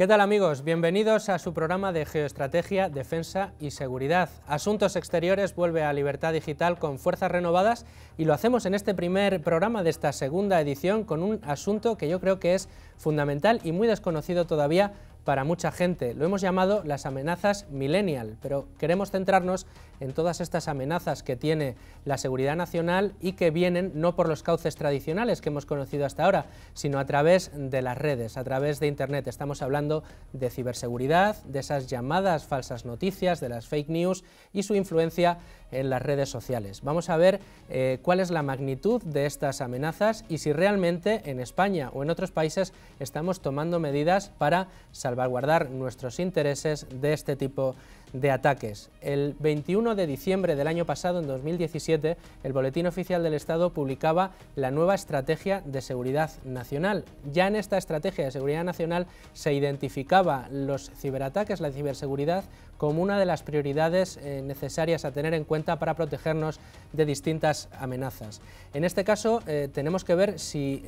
¿Qué tal, amigos? Bienvenidos a su programa de Geoestrategia, Defensa y Seguridad. Asuntos Exteriores vuelve a Libertad Digital con fuerzas renovadas y lo hacemos en este primer programa de esta segunda edición con un asunto que yo creo que es fundamental y muy desconocido todavía para mucha gente. Lo hemos llamado las amenazas millennial, pero queremos centrarnos en todas estas amenazas que tiene la seguridad nacional y que vienen no por los cauces tradicionales que hemos conocido hasta ahora, sino a través de las redes, a través de Internet. Estamos hablando de ciberseguridad, de esas llamadas falsas noticias, de las fake news y su influencia en las redes sociales. Vamos a ver cuál es la magnitud de estas amenazas y si realmente en España o en otros países estamos tomando medidas para salvaguardar nuestros intereses de este tipo de ataques. El 21 de diciembre del año pasado, en 2017, el Boletín Oficial del Estado publicaba la nueva Estrategia de Seguridad Nacional. Ya en esta Estrategia de Seguridad Nacional se identificaba los ciberataques, la ciberseguridad, como una de las prioridades necesarias a tener en cuenta para protegernos de distintas amenazas. En este caso, tenemos que ver si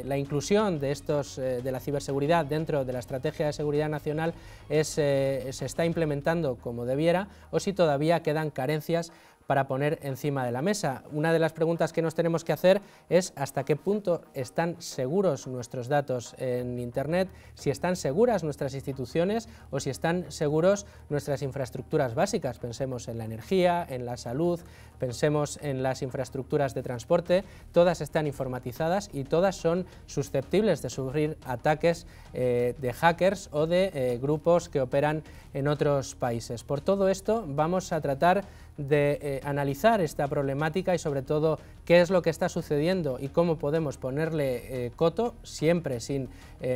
la inclusión de de la ciberseguridad dentro de la Estrategia de Seguridad Nacional se está implementando como debiera o si todavía quedan carencias para poner encima de la mesa. Una de las preguntas que nos tenemos que hacer es hasta qué punto están seguros nuestros datos en Internet, si están seguras nuestras instituciones o si están seguros nuestras infraestructuras básicas. Pensemos en la energía, en la salud, pensemos en las infraestructuras de transporte, todas están informatizadas y todas son susceptibles de sufrir ataques de hackers o de grupos que operan en otros países. Por todo esto vamos a tratar de analizar esta problemática y sobre todo qué es lo que está sucediendo y cómo podemos ponerle coto, siempre sin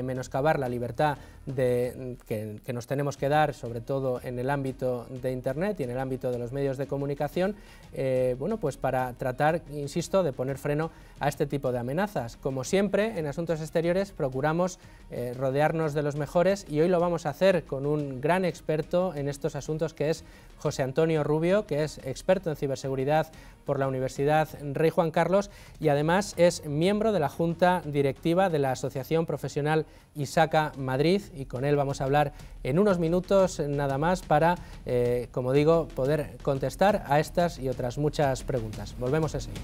menoscabar la libertad que nos tenemos que dar, sobre todo en el ámbito de Internet y en el ámbito de los medios de comunicación, bueno, pues para tratar, insisto, de poner freno a este tipo de amenazas. Como siempre, en Asuntos Exteriores procuramos rodearnos de los mejores y hoy lo vamos a hacer con un gran experto en estos asuntos que es José Antonio Rubio, que es experto en ciberseguridad por la Universidad Rey Juan Carlos y además es miembro de la Junta Directiva de la Asociación Profesional ISACA Madrid y con él vamos a hablar en unos minutos nada más para, como digo, poder contestar a estas y otras muchas preguntas. Volvemos enseguida.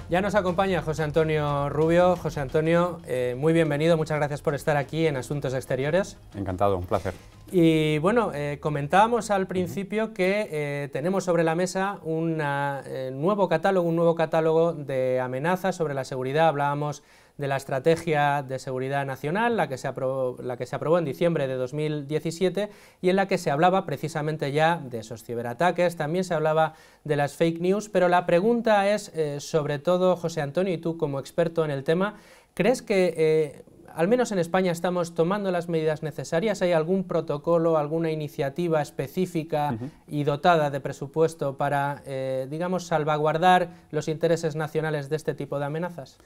Ya nos acompaña José Antonio Rubio. José Antonio, muy bienvenido, muchas gracias por estar aquí en Asuntos Exteriores. Encantado, un placer. Y bueno, comentábamos al principio que tenemos sobre la mesa un nuevo catálogo de amenazas sobre la seguridad. Hablábamos de la Estrategia de Seguridad Nacional, la que se aprobó en diciembre de 2017 y en la que se hablaba precisamente ya de esos ciberataques, también se hablaba de las fake news, pero la pregunta es, sobre todo, José Antonio, y tú como experto en el tema, ¿crees que al menos en España estamos tomando las medidas necesarias? ¿Hay algún protocolo, alguna iniciativa específica y dotada de presupuesto para, digamos, salvaguardar los intereses nacionales de este tipo de amenazas?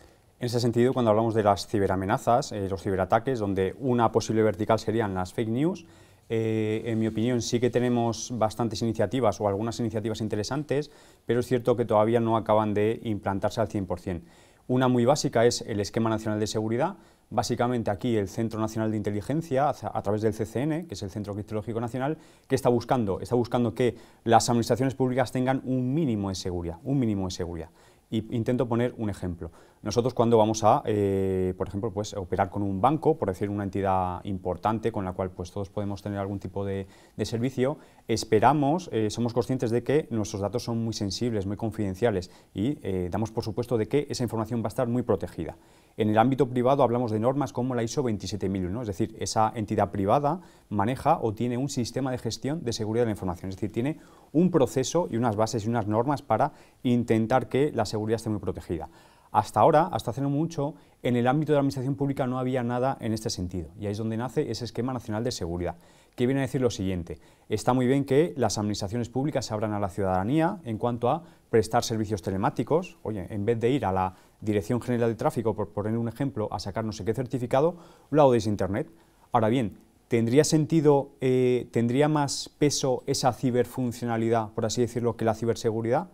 En ese sentido, cuando hablamos de las ciberamenazas, los ciberataques, donde una posible vertical serían las fake news, en mi opinión sí que tenemos bastantes iniciativas o algunas iniciativas interesantes, pero es cierto que todavía no acaban de implantarse al 100%. Una muy básica es el Esquema Nacional de Seguridad. Básicamente aquí el Centro Nacional de Inteligencia, a través del CCN, que es el Centro Criptológico Nacional, que está buscando que las administraciones públicas tengan un mínimo de seguridad, Y intento poner un ejemplo. Nosotros cuando vamos a, por ejemplo, pues, operar con un banco, por decir una entidad importante con la cual pues, todos podemos tener algún tipo de servicio, esperamos, somos conscientes de que nuestros datos son muy sensibles, muy confidenciales y damos por supuesto de que esa información va a estar muy protegida. En el ámbito privado hablamos de normas como la ISO 27001, es decir, esa entidad privada maneja o tiene un sistema de gestión de seguridad de la información, es decir, tiene un proceso y unas bases y unas normas para intentar que la seguridad esté muy protegida. Hasta ahora, hasta hace no mucho, en el ámbito de la administración pública no había nada en este sentido y ahí es donde nace ese Esquema Nacional de Seguridad, que viene a decir lo siguiente: está muy bien que las administraciones públicas se abran a la ciudadanía en cuanto a prestar servicios telemáticos. Oye, en vez de ir a la Dirección General de Tráfico, por poner un ejemplo, a sacar no sé qué certificado, lo hago desde Internet. Ahora bien, ¿tendría sentido, tendría más peso esa ciberfuncionalidad, por así decirlo, que la ciberseguridad?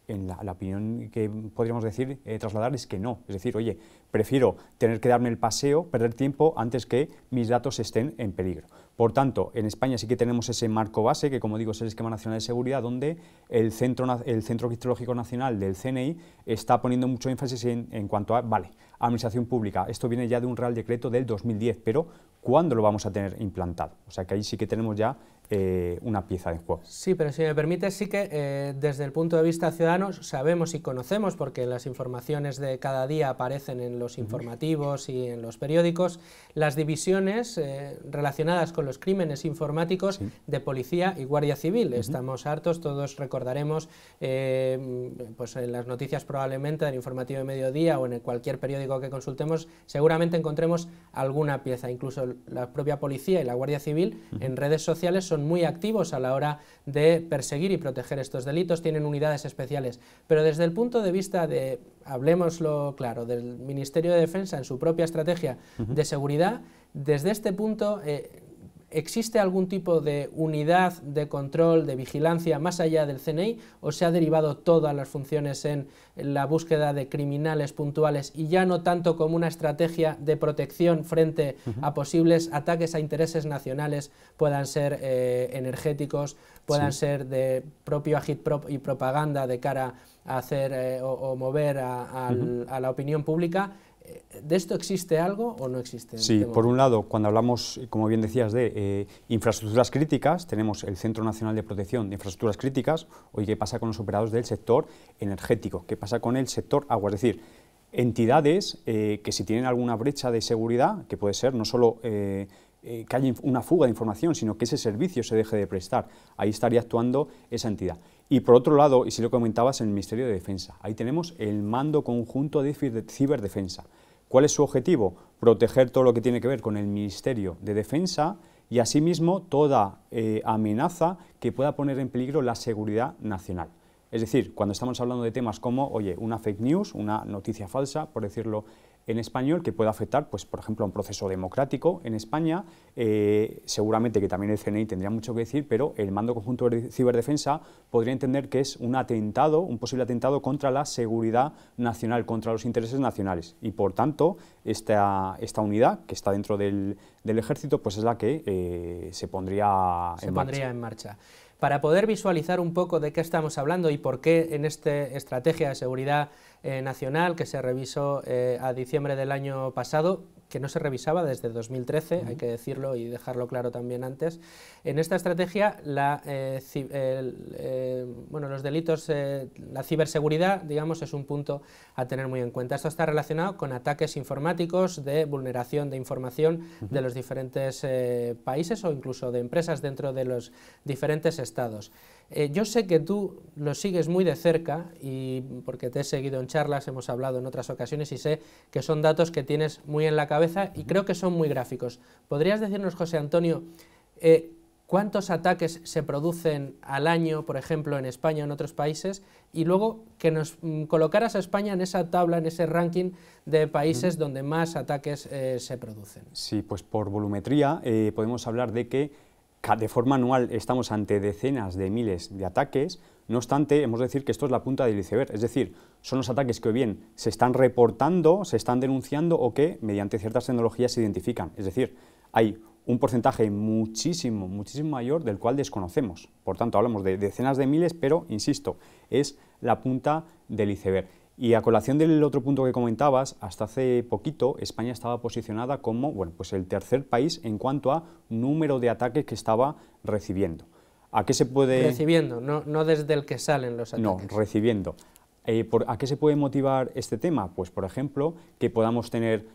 La opinión que podríamos decir, trasladar es que no. Es decir, oye, prefiero tener que darme el paseo, perder tiempo, antes que mis datos estén en peligro. Por tanto, en España sí que tenemos ese marco base, que como digo es el Esquema Nacional de Seguridad, donde el Centro Criptológico Nacional del CNI está poniendo mucho énfasis en cuanto a, vale, Administración Pública, esto viene ya de un Real Decreto del 2010, pero ¿cuándo lo vamos a tener implantado? O sea que ahí sí que tenemos ya una pieza de juego. Sí, pero si me permite, sí que desde el punto de vista ciudadano sabemos y conocemos, porque las informaciones de cada día aparecen en los informativos y en los periódicos, las divisiones relacionadas con los crímenes informáticos de Policía y Guardia Civil. Estamos hartos, todos recordaremos pues en las noticias probablemente del informativo de mediodía o en cualquier periódico que consultemos, seguramente encontremos alguna pieza. Incluso la propia Policía y la Guardia Civil en redes sociales son muy activos a la hora de perseguir y proteger estos delitos, tienen unidades especiales, pero desde el punto de vista de, hablemoslo claro, del Ministerio de Defensa en su propia estrategia de seguridad, desde este punto ¿existe algún tipo de unidad de control, de vigilancia más allá del CNI, o se ha derivado todas las funciones en la búsqueda de criminales puntuales y ya no tanto como una estrategia de protección frente a posibles ataques a intereses nacionales, puedan ser energéticos, puedan ser de propio agitprop y propaganda de cara a hacer o mover a la opinión pública? ¿De esto existe algo o no existe? Sí, por un lado, cuando hablamos, como bien decías, de infraestructuras críticas, tenemos el Centro Nacional de Protección de Infraestructuras Críticas. Oye, ¿qué pasa con los operados del sector energético? ¿Qué pasa con el sector agua? Es decir, entidades que si tienen alguna brecha de seguridad, que puede ser no solo que haya una fuga de información, sino que ese servicio se deje de prestar, ahí estaría actuando esa entidad. Y por otro lado, y si lo comentabas, en el Ministerio de Defensa, ahí tenemos el Mando Conjunto de Ciberdefensa. ¿Cuál es su objetivo? Proteger todo lo que tiene que ver con el Ministerio de Defensa y asimismo toda amenaza que pueda poner en peligro la seguridad nacional. Es decir, cuando estamos hablando de temas como, oye, una fake news, una noticia falsa, por decirlo en español, que pueda afectar, pues, por ejemplo, a un proceso democrático en España, seguramente que también el CNI tendría mucho que decir, pero el Mando Conjunto de Ciberdefensa podría entender que es un atentado, un posible atentado contra la seguridad nacional, contra los intereses nacionales, y por tanto, esta unidad, que está dentro del Ejército, pues es la que se pondría en marcha. Para poder visualizar un poco de qué estamos hablando y por qué en esta estrategia de seguridad nacional que se revisó a diciembre del año pasado, que no se revisaba desde 2013, hay que decirlo y dejarlo claro también antes, en esta estrategia los delitos, la ciberseguridad, digamos, es un punto a tener muy en cuenta. Esto está relacionado con ataques informáticos de vulneración de información de los diferentes países o incluso de empresas dentro de los diferentes estados. Yo sé que tú lo sigues muy de cerca, y porque te he seguido en charlas, hemos hablado en otras ocasiones y sé que son datos que tienes muy en la cabeza y creo que son muy gráficos. ¿Podrías decirnos, José Antonio, cuántos ataques se producen al año, por ejemplo, en España o en otros países, y luego que nos colocaras a España en esa tabla, en ese ranking de países donde más ataques se producen? Sí, pues por volumetría podemos hablar de que de forma anual estamos ante decenas de miles de ataques. No obstante, hemos de decir que esto es la punta del iceberg, es decir, son los ataques que o bien se están reportando, se están denunciando o que mediante ciertas tecnologías se identifican. Es decir, hay un porcentaje muchísimo mayor del cual desconocemos. Por tanto, hablamos de decenas de miles, pero, insisto, es la punta del iceberg. Y a colación del otro punto que comentabas, hasta hace poquito España estaba posicionada como pues el tercer país en cuanto a número de ataques que estaba recibiendo. ¿A qué se puede...? Recibiendo, no desde el que salen los ataques. No, recibiendo. ¿A qué se puede motivar este tema? Pues, por ejemplo, que podamos tener,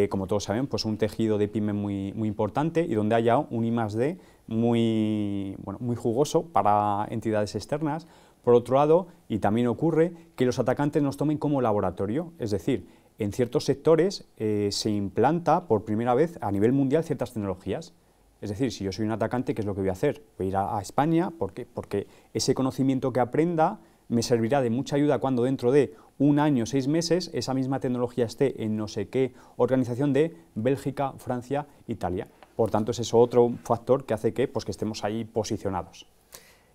como todos saben, pues un tejido de pyme muy importante y donde haya un I+D muy jugoso para entidades externas. Por otro lado, y también ocurre, que los atacantes nos tomen como laboratorio, es decir, en ciertos sectores se implanta por primera vez a nivel mundial ciertas tecnologías. Es decir, si yo soy un atacante, ¿qué es lo que voy a hacer? Voy a ir a España porque ese conocimiento que aprenda me servirá de mucha ayuda cuando dentro de un año, 6 meses, esa misma tecnología esté en no sé qué organización de Bélgica, Francia, Italia. Por tanto, es eso otro factor que hace que estemos ahí posicionados.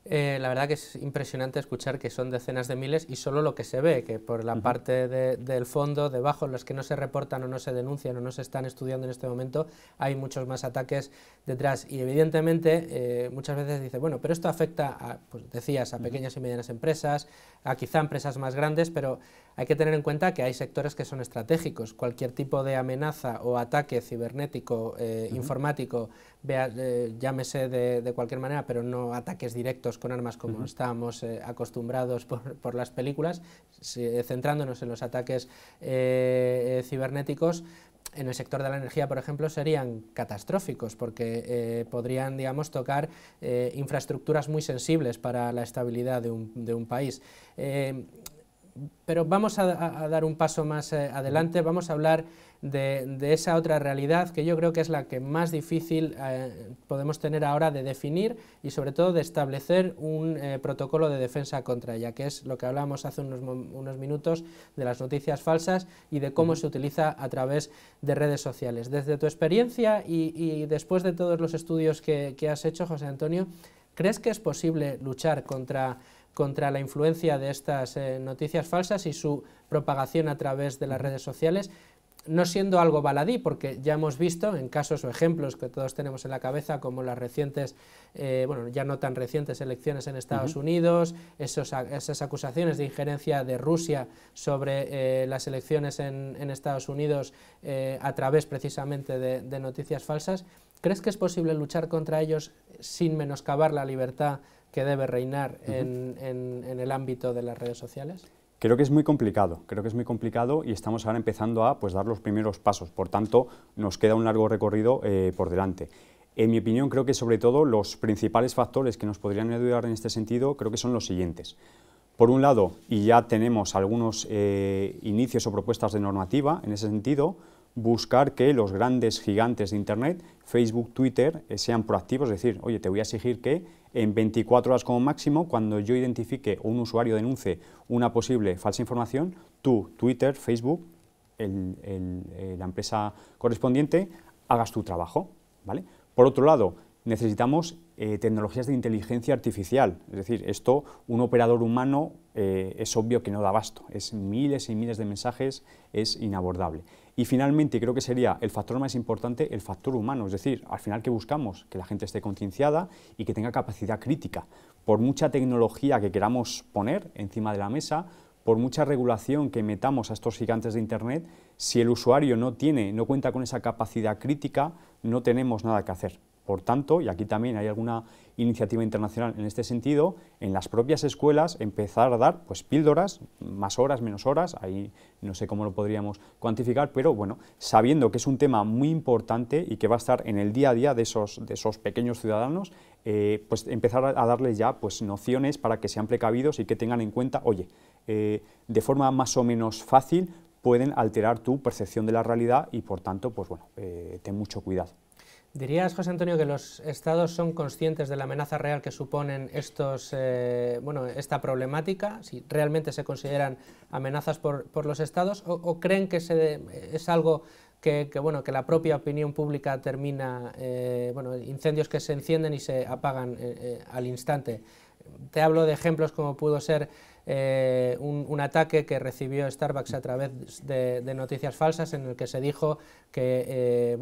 La verdad que es impresionante escuchar que son decenas de miles y solo lo que se ve, que por la parte del fondo, debajo, los que no se reportan o no se denuncian o no se están estudiando en este momento, hay muchos más ataques detrás. Y evidentemente muchas veces dice, bueno, pero esto afecta a, pues decías, a pequeñas y medianas empresas, a quizá empresas más grandes, pero hay que tener en cuenta que hay sectores que son estratégicos. Cualquier tipo de amenaza o ataque cibernético, informático, llámese de cualquier manera, pero no ataques directos con armas como estábamos acostumbrados por las películas, centrándonos en los ataques cibernéticos. En el sector de la energía, por ejemplo, serían catastróficos porque podrían, digamos, tocar infraestructuras muy sensibles para la estabilidad de un país. Pero vamos a dar un paso más adelante, vamos a hablar de esa otra realidad que yo creo que es la que más difícil podemos tener ahora de definir y sobre todo de establecer un protocolo de defensa contra ella, que es lo que hablábamos hace unos minutos de las noticias falsas y de cómo se utiliza a través de redes sociales. Desde tu experiencia y después de todos los estudios que has hecho, José Antonio, ¿crees que es posible luchar contra la influencia de estas noticias falsas y su propagación a través de las redes sociales, no siendo algo baladí, porque ya hemos visto en casos o ejemplos que todos tenemos en la cabeza, como las recientes, bueno, ya no tan recientes elecciones en Estados Unidos, esas acusaciones de injerencia de Rusia sobre las elecciones en Estados Unidos a través precisamente de noticias falsas? ¿Crees que es posible luchar contra ellos sin menoscabar la libertad que debe reinar en el ámbito de las redes sociales? Creo que es muy complicado y estamos ahora empezando a dar los primeros pasos, por tanto nos queda un largo recorrido por delante. En mi opinión, creo que sobre todo los principales factores que nos podrían ayudar en este sentido creo que son los siguientes. Por un lado, y ya tenemos algunos inicios o propuestas de normativa en ese sentido, buscar que los grandes gigantes de Internet, Facebook, Twitter, sean proactivos, es decir, oye, te voy a exigir que en 24 horas como máximo, cuando yo identifique o un usuario denuncie una posible falsa información, tú, Twitter, Facebook, la empresa correspondiente, hagas tu trabajo, ¿vale? Por otro lado, necesitamos tecnologías de inteligencia artificial, es decir, esto un operador humano es obvio que no da abasto, es miles y miles de mensajes, es inabordable. Y finalmente, creo que sería el factor más importante, el factor humano, es decir, al final que buscamos que la gente esté concienciada y que tenga capacidad crítica. Por mucha tecnología que queramos poner encima de la mesa, por mucha regulación que metamos a estos gigantes de Internet, si el usuario no cuenta con esa capacidad crítica, no tenemos nada que hacer. Por tanto, y aquí también hay alguna iniciativa internacional en este sentido, en las propias escuelas empezar a dar píldoras, más horas, menos horas, ahí no sé cómo lo podríamos cuantificar, pero bueno, sabiendo que es un tema muy importante y que va a estar en el día a día de esos pequeños ciudadanos, empezar a darles ya nociones para que sean precavidos y que tengan en cuenta, oye, de forma más o menos fácil pueden alterar tu percepción de la realidad y por tanto, ten mucho cuidado. ¿Dirías, José Antonio, que los estados son conscientes de la amenaza real que suponen esta problemática? ¿Si realmente se consideran amenazas por los estados o creen que es algo que la propia opinión pública termina, incendios que se encienden y se apagan al instante? Te hablo de ejemplos como pudo ser un ataque que recibió Starbucks a través de noticias falsas en el que se dijo que,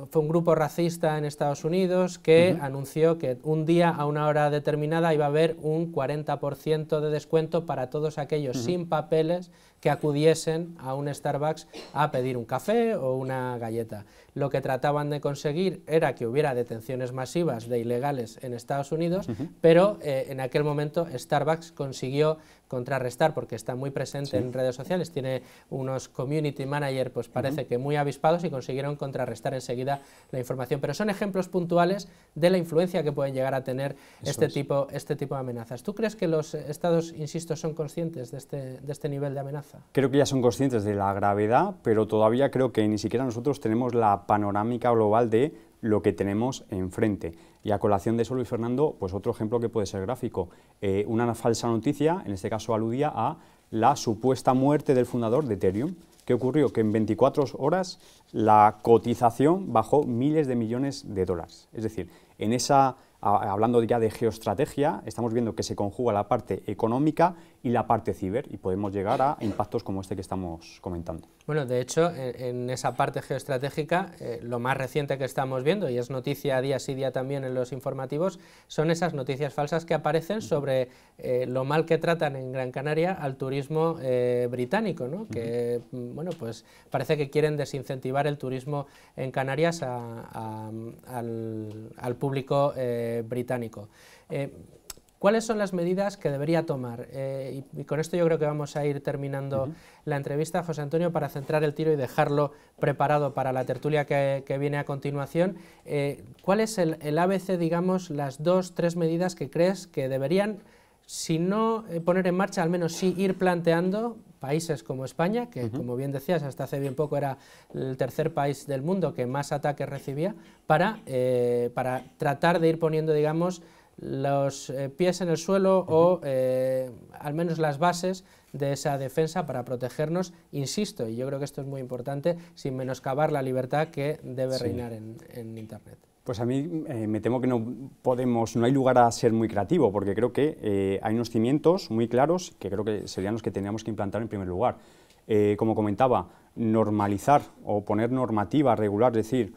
fue un grupo racista en Estados Unidos que anunció que un día a una hora determinada iba a haber un 40% de descuento para todos aquellos sin papeles que acudiesen a un Starbucks a pedir un café o una galleta. Lo que trataban de conseguir era que hubiera detenciones masivas de ilegales en Estados Unidos, pero en aquel momento Starbucks consiguió contrarrestar, porque está muy presente en redes sociales, tiene unos community managers, parece que muy avispados, y consiguieron contrarrestar enseguida la información. Pero son ejemplos puntuales de la influencia que pueden llegar a tener este tipo de amenazas. ¿Tú crees que los estados, insisto, son conscientes de este nivel de amenaza? Creo que ya son conscientes de la gravedad, pero todavía creo que ni siquiera nosotros tenemos la panorámica global de lo que tenemos enfrente. Y a colación de eso, Luis Fernando, otro ejemplo que puede ser gráfico. Una falsa noticia, en este caso aludía a la supuesta muerte del fundador de Ethereum. ¿Qué ocurrió? Que en 24 horas la cotización bajó miles de millones de dólares. Es decir, en esa, hablando ya de geoestrategia, estamos viendo que se conjuga la parte económica y la parte ciber, y podemos llegar a impactos como este que estamos comentando. Bueno, de hecho, en esa parte geoestratégica, lo más reciente que estamos viendo, y es noticia día sí día también en los informativos, son esas noticias falsas que aparecen sobre lo mal que tratan en Gran Canaria al turismo británico, ¿no? Que, bueno, pues parece que quieren desincentivar el turismo en Canarias al público británico. ¿Cuáles son las medidas que debería tomar? Y con esto yo creo que vamos a ir terminando la entrevista, José Antonio, para centrar el tiro y dejarlo preparado para la tertulia que viene a continuación. ¿Cuál es el ABC, digamos, las 2 o 3 medidas que crees que deberían, si no poner en marcha, al menos sí ir planteando países como España, que como bien decías, hasta hace bien poco era el tercer país del mundo que más ataques recibía, para tratar de ir poniendo, digamos, los pies en el suelo o al menos las bases de esa defensa para protegernos, insisto, y yo creo que esto es muy importante, sin menoscabar la libertad que debe reinar en Internet? Pues a mí me temo que no hay lugar a ser muy creativo, porque creo que hay unos cimientos muy claros que creo que serían los que tendríamos que implantar en primer lugar. Como comentaba, normalizar o poner normativa regular, es decir,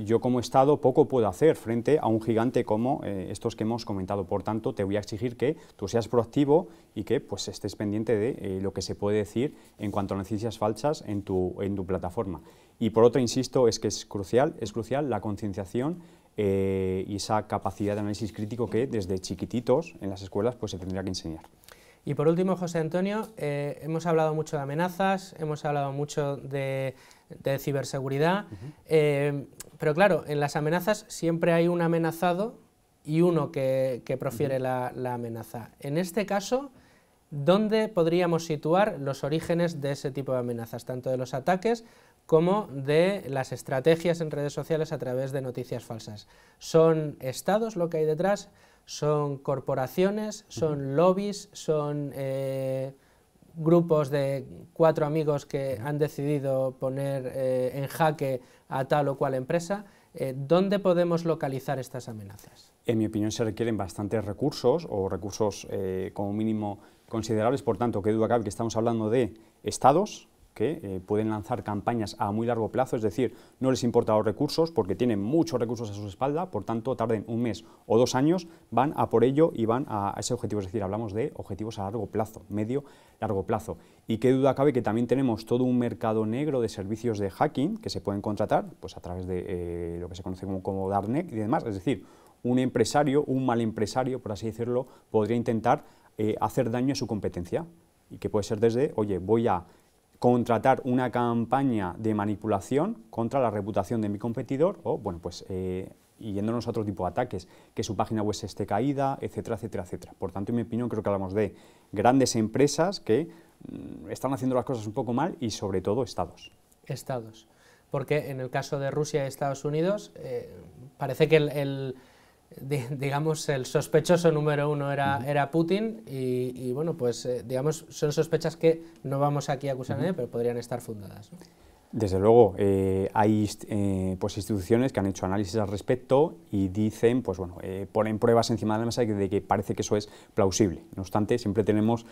yo como Estado poco puedo hacer frente a un gigante como estos que hemos comentado. Por tanto, te voy a exigir que tú seas proactivo y que pues, estés pendiente de lo que se puede decir en cuanto a noticias falsas en tu plataforma. Y por otro, insisto, es que es crucial la concienciación y esa capacidad de análisis crítico que desde chiquititos en las escuelas pues, se tendría que enseñar. Y por último, José Antonio, hemos hablado mucho de amenazas, hemos hablado mucho de ciberseguridad, pero claro, en las amenazas siempre hay un amenazado y uno que profiere la amenaza. En este caso, ¿dónde podríamos situar los orígenes de ese tipo de amenazas, tanto de los ataques como de las estrategias en redes sociales a través de noticias falsas? ¿Son estados lo que hay detrás? ¿Son corporaciones? ¿Son lobbies? ¿Son grupos de 4 amigos que han decidido poner en jaque a tal o cual empresa? ¿Dónde podemos localizar estas amenazas? En mi opinión se requieren bastantes recursos, o recursos como mínimo considerables. Por tanto, qué duda cabe que estamos hablando de estados que pueden lanzar campañas a muy largo plazo, es decir, no les importa los recursos porque tienen muchos recursos a su espalda, por tanto tarden 1 mes o 2 años, van a por ello y van a ese objetivo, es decir, hablamos de objetivos a largo plazo, medio, largo plazo. Y qué duda cabe que también tenemos todo un mercado negro de servicios de hacking que se pueden contratar pues, a través de lo que se conoce como Darknet y demás, es decir, un empresario, un mal empresario, por así decirlo, podría intentar hacer daño a su competencia, y que puede ser desde, oye, voy a contratar una campaña de manipulación contra la reputación de mi competidor, o, bueno, pues, y yéndonos a otro tipo de ataques, que su página web esté caída, etcétera, etcétera, etcétera. Por tanto, en mi opinión, creo que hablamos de grandes empresas que están haciendo las cosas un poco mal y, sobre todo, estados. Estados. Porque en el caso de Rusia y Estados Unidos, parece que digamos, el sospechoso número 1 era Putin y bueno, pues digamos, son sospechas que no vamos aquí a acusar a nadie, pero podrían estar fundadas, ¿no? Desde luego, hay pues instituciones que han hecho análisis al respecto y dicen, pues bueno, ponen pruebas encima de la mesa de que parece que eso es plausible. No obstante, siempre tendremos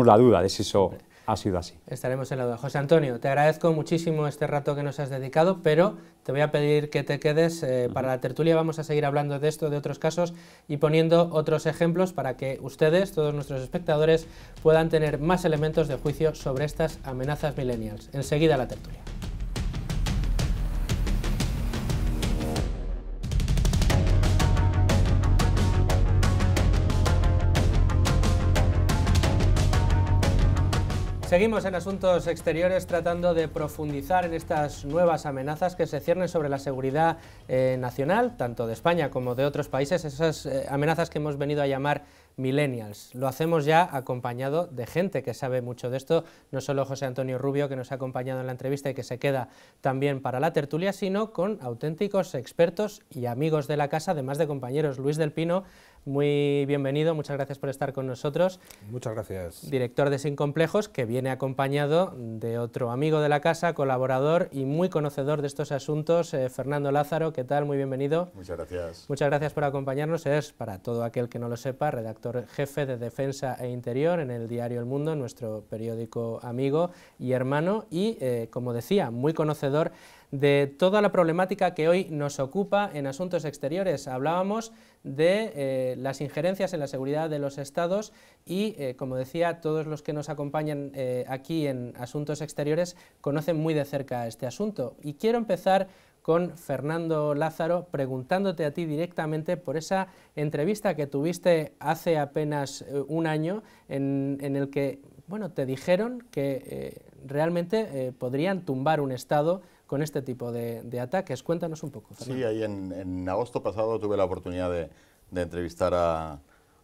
la duda de si eso ha sido así. Estaremos en la duda. José Antonio, te agradezco muchísimo este rato que nos has dedicado, pero te voy a pedir que te quedes para la tertulia. Vamos a seguir hablando de esto, de otros casos y poniendo otros ejemplos para que ustedes, todos nuestros espectadores, puedan tener más elementos de juicio sobre estas amenazas millennials. Enseguida la tertulia. Seguimos en Asuntos Exteriores tratando de profundizar en estas nuevas amenazas que se ciernen sobre la seguridad nacional, tanto de España como de otros países, esas amenazas que hemos venido a llamar millennials. Lo hacemos ya acompañado de gente que sabe mucho de esto, no solo José Antonio Rubio, que nos ha acompañado en la entrevista y que se queda también para la tertulia, sino con auténticos expertos y amigos de la casa, además de compañeros. Luis del Pino Muy bienvenido, muchas gracias por estar con nosotros. Muchas gracias. Director de Sin Complejos, que viene acompañado de otro amigo de la casa, colaborador y muy conocedor de estos asuntos, Fernando Lázaro. ¿Qué tal? Muy bienvenido. Muchas gracias. Muchas gracias por acompañarnos. Es, para todo aquel que no lo sepa, redactor jefe de Defensa e Interior en el diario El Mundo, nuestro periódico amigo y hermano, y, como decía, muy conocedor de toda la problemática que hoy nos ocupa en asuntos exteriores. Hablábamos de las injerencias en la seguridad de los estados y, como decía, todos los que nos acompañan aquí en Asuntos Exteriores conocen muy de cerca este asunto. Y quiero empezar con Fernando Lázaro, preguntándote a ti directamente por esa entrevista que tuviste hace apenas un año en el que, bueno, te dijeron que realmente podrían tumbar un estado con este tipo de ataques. Cuéntanos un poco, Fernando. Sí, ahí en agosto pasado tuve la oportunidad de entrevistar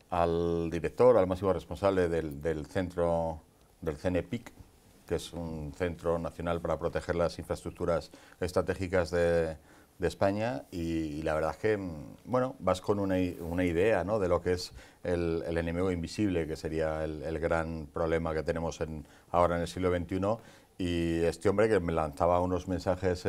al director, al máximo responsable del centro del CNPIC, que es un centro nacional para proteger las infraestructuras estratégicas de España, y la verdad es que, bueno, vas con una idea, ¿no?, de lo que es el enemigo invisible, que sería el gran problema que tenemos ahora en el siglo XXI. Y este hombre que me lanzaba unos mensajes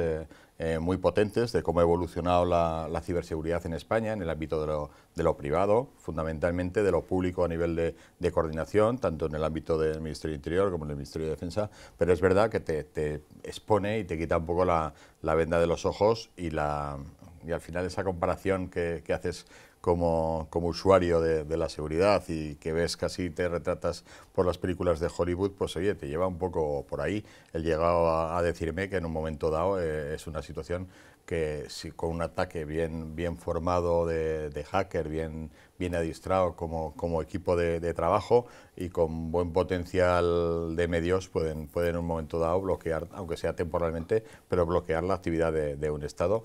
muy potentes de cómo ha evolucionado la ciberseguridad en España, en el ámbito de lo privado, fundamentalmente de lo público a nivel de coordinación, tanto en el ámbito del Ministerio de Interior como en el Ministerio de Defensa, pero es verdad que te expone y te quita un poco la venda de los ojos y al final esa comparación que haces como usuario de la seguridad y que ves, casi te retratas por las películas de Hollywood, pues oye, te lleva un poco por ahí. Él llegado a decirme que en un momento dado es una situación que si con un ataque bien formado de hacker, bien adiestrado como equipo de trabajo y con buen potencial de medios, pueden en un momento dado bloquear, aunque sea temporalmente, pero bloquear la actividad de un Estado,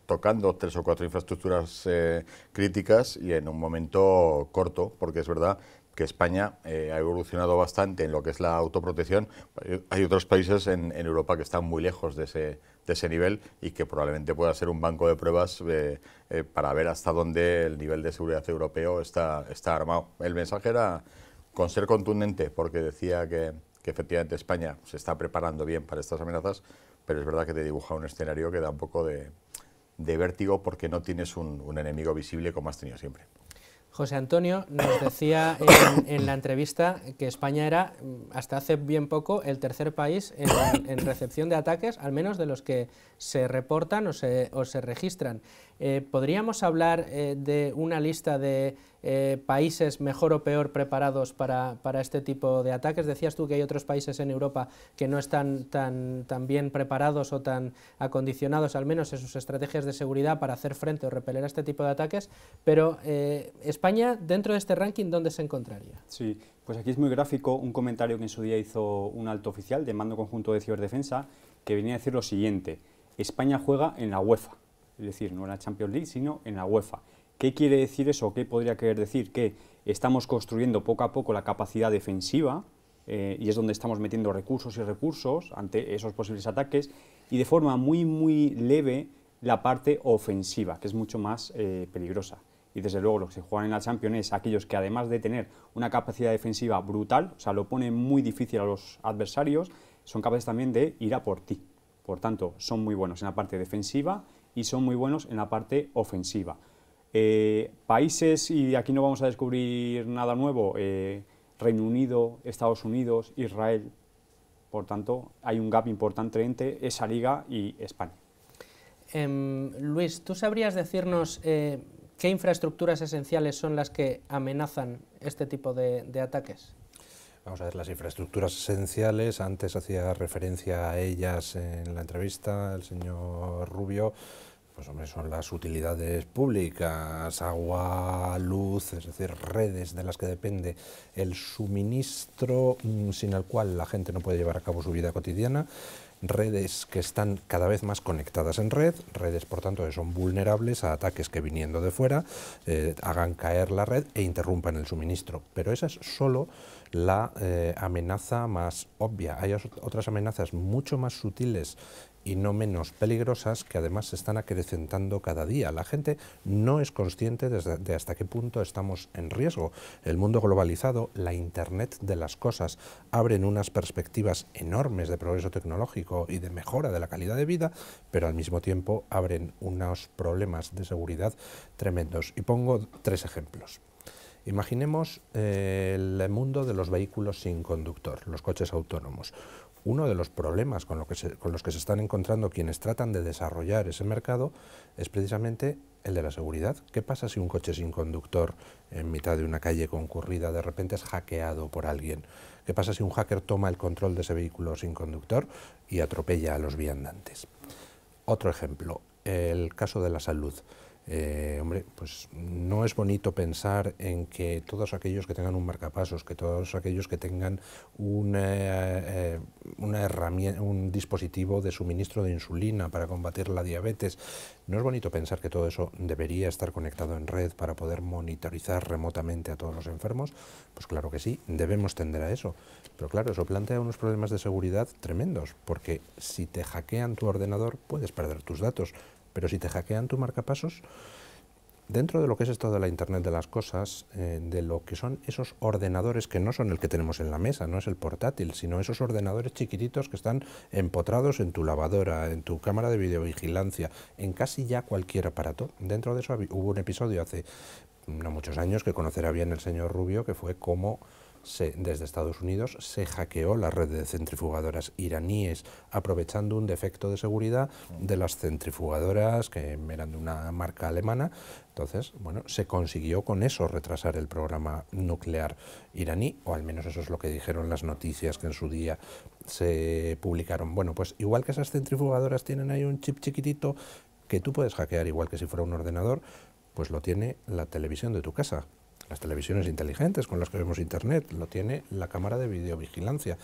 tocando 3 o 4 infraestructuras críticas y en un momento corto, porque es verdad que España ha evolucionado bastante en lo que es la autoprotección. Hay otros países en Europa que están muy lejos de ese nivel y que probablemente pueda ser un banco de pruebas para ver hasta dónde el nivel de seguridad europeo está armado. El mensaje era con ser contundente, porque decía que efectivamente España se está preparando bien para estas amenazas, pero es verdad que te dibuja un escenario que da un poco de vértigo, porque no tienes un enemigo visible como has tenido siempre. José Antonio nos decía en la entrevista que España era, hasta hace bien poco, el tercer país en recepción de ataques, al menos de los que se reportan o se registran. ¿Podríamos hablar de una lista de países mejor o peor preparados para este tipo de ataques? Decías tú que hay otros países en Europa que no están tan bien preparados o tan acondicionados, al menos en sus estrategias de seguridad, para hacer frente o repeler a este tipo de ataques, pero España, dentro de este ranking, ¿dónde se encontraría? Sí, pues aquí es muy gráfico un comentario que en su día hizo un alto oficial de Mando Conjunto de Ciberdefensa, que venía a decir lo siguiente: España juega en la UEFA, es decir, no en la Champions League, sino en la UEFA. ¿Qué quiere decir eso? ¿Qué podría querer decir? Que estamos construyendo poco a poco la capacidad defensiva, y es donde estamos metiendo recursos ante esos posibles ataques, y de forma muy leve la parte ofensiva, que es mucho más peligrosa. Y desde luego los que se juegan en la Champions es aquellos que, además de tener una capacidad defensiva brutal, o sea, lo pone muy difícil a los adversarios, son capaces también de ir a por ti. Por tanto, son muy buenos en la parte defensiva y son muy buenos en la parte ofensiva. Países, y aquí no vamos a descubrir nada nuevo, Reino Unido, Estados Unidos, Israel. Por tanto, hay un gap importante entre esa liga y España. Luis, ¿tú sabrías decirnos qué infraestructuras esenciales son las que amenazan este tipo de ataques? Vamos a ver, las infraestructuras esenciales, antes hacía referencia a ellas en la entrevista el señor Rubio, pues hombre, son las utilidades públicas, agua, luz, es decir, redes de las que depende el suministro sin el cual la gente no puede llevar a cabo su vida cotidiana. redes que están cada vez más conectadas en red, redes por tanto que son vulnerables a ataques que viniendo de fuera hagan caer la red e interrumpan el suministro. Pero esa es solo la amenaza más obvia. Hay otras amenazas mucho más sutiles y no menos peligrosas que además se están acrecentando cada día. La gente no es consciente de hasta qué punto estamos en riesgo. El mundo globalizado, la Internet de las cosas, abren unas perspectivas enormes de progreso tecnológico y de mejora de la calidad de vida, pero al mismo tiempo abren unos problemas de seguridad tremendos. Y pongo 3 ejemplos. Imaginemos el mundo de los vehículos sin conductor, los coches autónomos. Uno de los problemas con los que se están encontrando quienes tratan de desarrollar ese mercado es precisamente el de la seguridad. ¿Qué pasa si un coche sin conductor en mitad de una calle concurrida de repente es hackeado por alguien? ¿Qué pasa si un hacker toma el control de ese vehículo sin conductor y atropella a los viandantes? Otro ejemplo, el caso de la salud. Hombre, pues no es bonito pensar en que todos aquellos que tengan un marcapasos, que todos aquellos que tengan una herramienta, un dispositivo de suministro de insulina para combatir la diabetes, no es bonito pensar que todo eso debería estar conectado en red para poder monitorizar remotamente a todos los enfermos. Pues claro que sí, debemos tender a eso. Pero claro, eso plantea unos problemas de seguridad tremendos, porque si te hackean tu ordenador puedes perder tus datos. Pero si te hackean tu marcapasos, dentro de lo que es esto de la Internet de las cosas, de lo que son esos ordenadores que no son el que tenemos en la mesa, no es el portátil, sino esos ordenadores chiquititos que están empotrados en tu lavadora, en tu cámara de videovigilancia, en casi ya cualquier aparato. Dentro de eso hubo un episodio hace no muchos años que conocerá bien el señor Rubio, que fue cómo desde Estados Unidos se hackeó la red de centrifugadoras iraníes, aprovechando un defecto de seguridad de las centrifugadoras que eran de una marca alemana. Entonces, bueno, se consiguió con eso retrasar el programa nuclear iraní, o al menos eso es lo que dijeron las noticias que en su día se publicaron. Bueno, pues igual que esas centrifugadoras tienen ahí un chip chiquitito que tú puedes hackear igual que si fuera un ordenador, pues lo tiene la televisión de tu casa. Las televisiones inteligentes con las que vemos Internet, lo tiene la cámara de videovigilancia.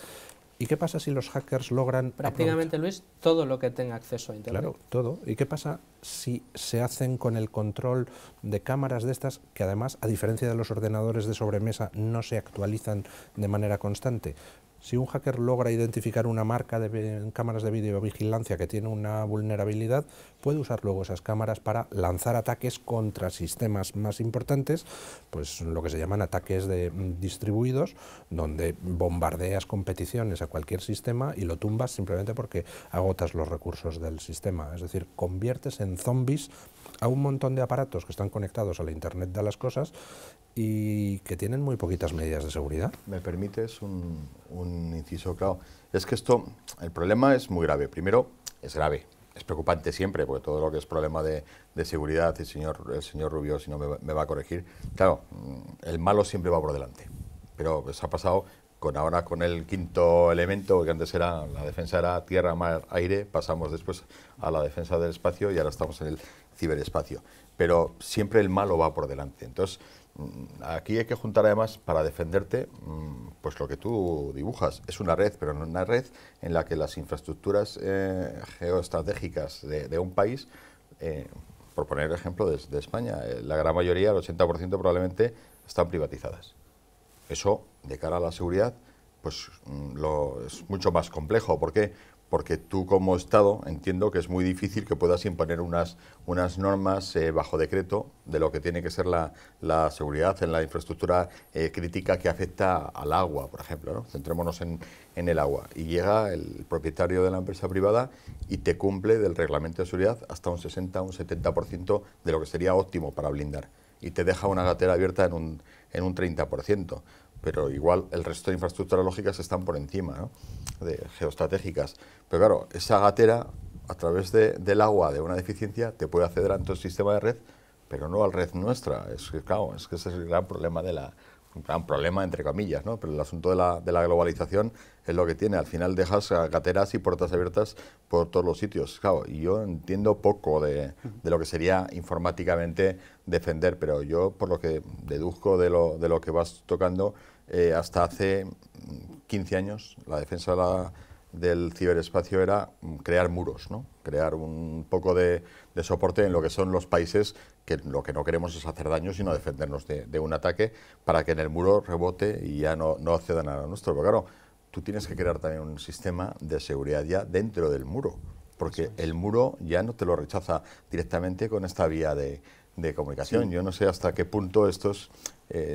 ¿Y qué pasa si los hackers logran... Prácticamente, Luis, todo lo que tenga acceso a Internet. Claro, todo. ¿Y qué pasa si se hacen con el control de cámaras de estas que además, a diferencia de los ordenadores de sobremesa, no se actualizan de manera constante? Si un hacker logra identificar una marca de cámaras de videovigilancia que tiene una vulnerabilidad, puede usar luego esas cámaras para lanzar ataques contra sistemas más importantes, pues lo que se llaman ataques distribuidos, donde bombardeas competiciones a cualquier sistema y lo tumbas simplemente porque agotas los recursos del sistema. Es decir, conviertes en zombies a un montón de aparatos que están conectados a la Internet de las cosas y que tienen muy poquitas medidas de seguridad. ¿Me permites un inciso? Claro, es que el problema es muy grave. Primero, es grave, es preocupante siempre, porque todo lo que es problema de seguridad, el señor Rubio, si no me va a corregir, claro, el malo siempre va por delante. Pero pues, ha pasado ahora con el quinto elemento, que antes la defensa era tierra, mar, aire, pasamos después a la defensa del espacio y ahora estamos en el ciberespacio. Pero siempre el malo va por delante. Entonces, aquí hay que juntar además, para defenderte, pues lo que tú dibujas. Es una red, pero no una red en la que las infraestructuras geoestratégicas de un país, por poner el ejemplo de España, la gran mayoría, el 80% probablemente, están privatizadas. Eso, de cara a la seguridad, pues es mucho más complejo. ¿Por qué? Porque tú como Estado entiendo que es muy difícil que puedas imponer unas normas bajo decreto de lo que tiene que ser la seguridad en la infraestructura crítica que afecta al agua, por ejemplo, ¿no? Centrémonos en el agua. Y llega el propietario de la empresa privada y te cumple del reglamento de seguridad hasta un 60, un 70% de lo que sería óptimo para blindar. Y te deja una gatera abierta en un 30%. Pero igual el resto de infraestructuras lógicas están por encima, ¿no? De geoestratégicas. Pero claro, esa gatera, a través del agua de una deficiencia, te puede acceder a todo el sistema de red, pero no a la red nuestra. Claro, es que ese es el gran problema un gran problema entre comillas, ¿no? Pero el asunto de la globalización es lo que tiene. Al final dejas gateras y puertas abiertas por todos los sitios. Claro, y yo entiendo poco de lo que sería informáticamente defender, pero yo, por lo que deduzco de lo que vas tocando, hasta hace 15 años la defensa del ciberespacio era crear muros, ¿no? Crear un poco de soporte en lo que son los países que lo que no queremos es hacer daño, sino defendernos de un ataque para que en el muro rebote y ya no acceda nada nuestro. Pero claro, tú tienes que crear también un sistema de seguridad ya dentro del muro, porque el muro ya no te lo rechaza directamente con esta vía de comunicación. Sí. Yo no sé hasta qué punto esto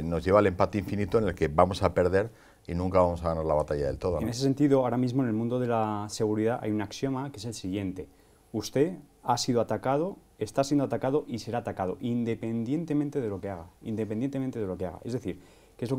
nos lleva al empate infinito en el que vamos a perder y nunca vamos a ganar la batalla del todo, ¿no? En ese sentido, ahora mismo en el mundo de la seguridad hay un axioma que es el siguiente: usted ha sido atacado, está siendo atacado y será atacado, independientemente de lo que haga, independientemente de lo que haga. Es decir, ¿qué es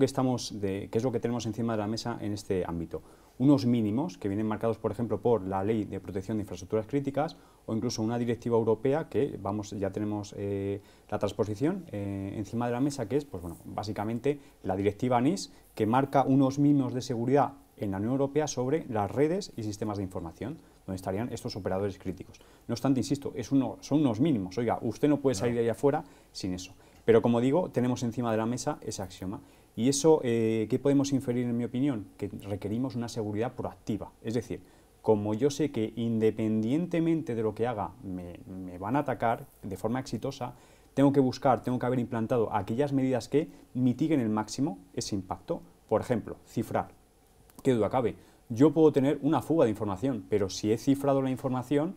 lo que tenemos encima de la mesa en este ámbito? Unos mínimos que vienen marcados, por ejemplo, por la Ley de Protección de Infraestructuras Críticas o incluso una directiva europea que ya tenemos la transposición encima de la mesa, que es, pues bueno, básicamente la directiva NIS, que marca unos mínimos de seguridad en la Unión Europea sobre las redes y sistemas de información, donde estarían estos operadores críticos. No obstante, insisto, son unos mínimos. Oiga, usted no puede salir de ahí afuera sin eso. Pero como digo, tenemos encima de la mesa ese axioma. Y eso, ¿qué podemos inferir en mi opinión? Que requerimos una seguridad proactiva. Es decir, como yo sé que independientemente de lo que haga me van a atacar de forma exitosa, tengo que haber implantado aquellas medidas que mitiguen el máximo ese impacto. Por ejemplo, cifrar. ¿Qué duda cabe? Yo puedo tener una fuga de información, pero si he cifrado la información,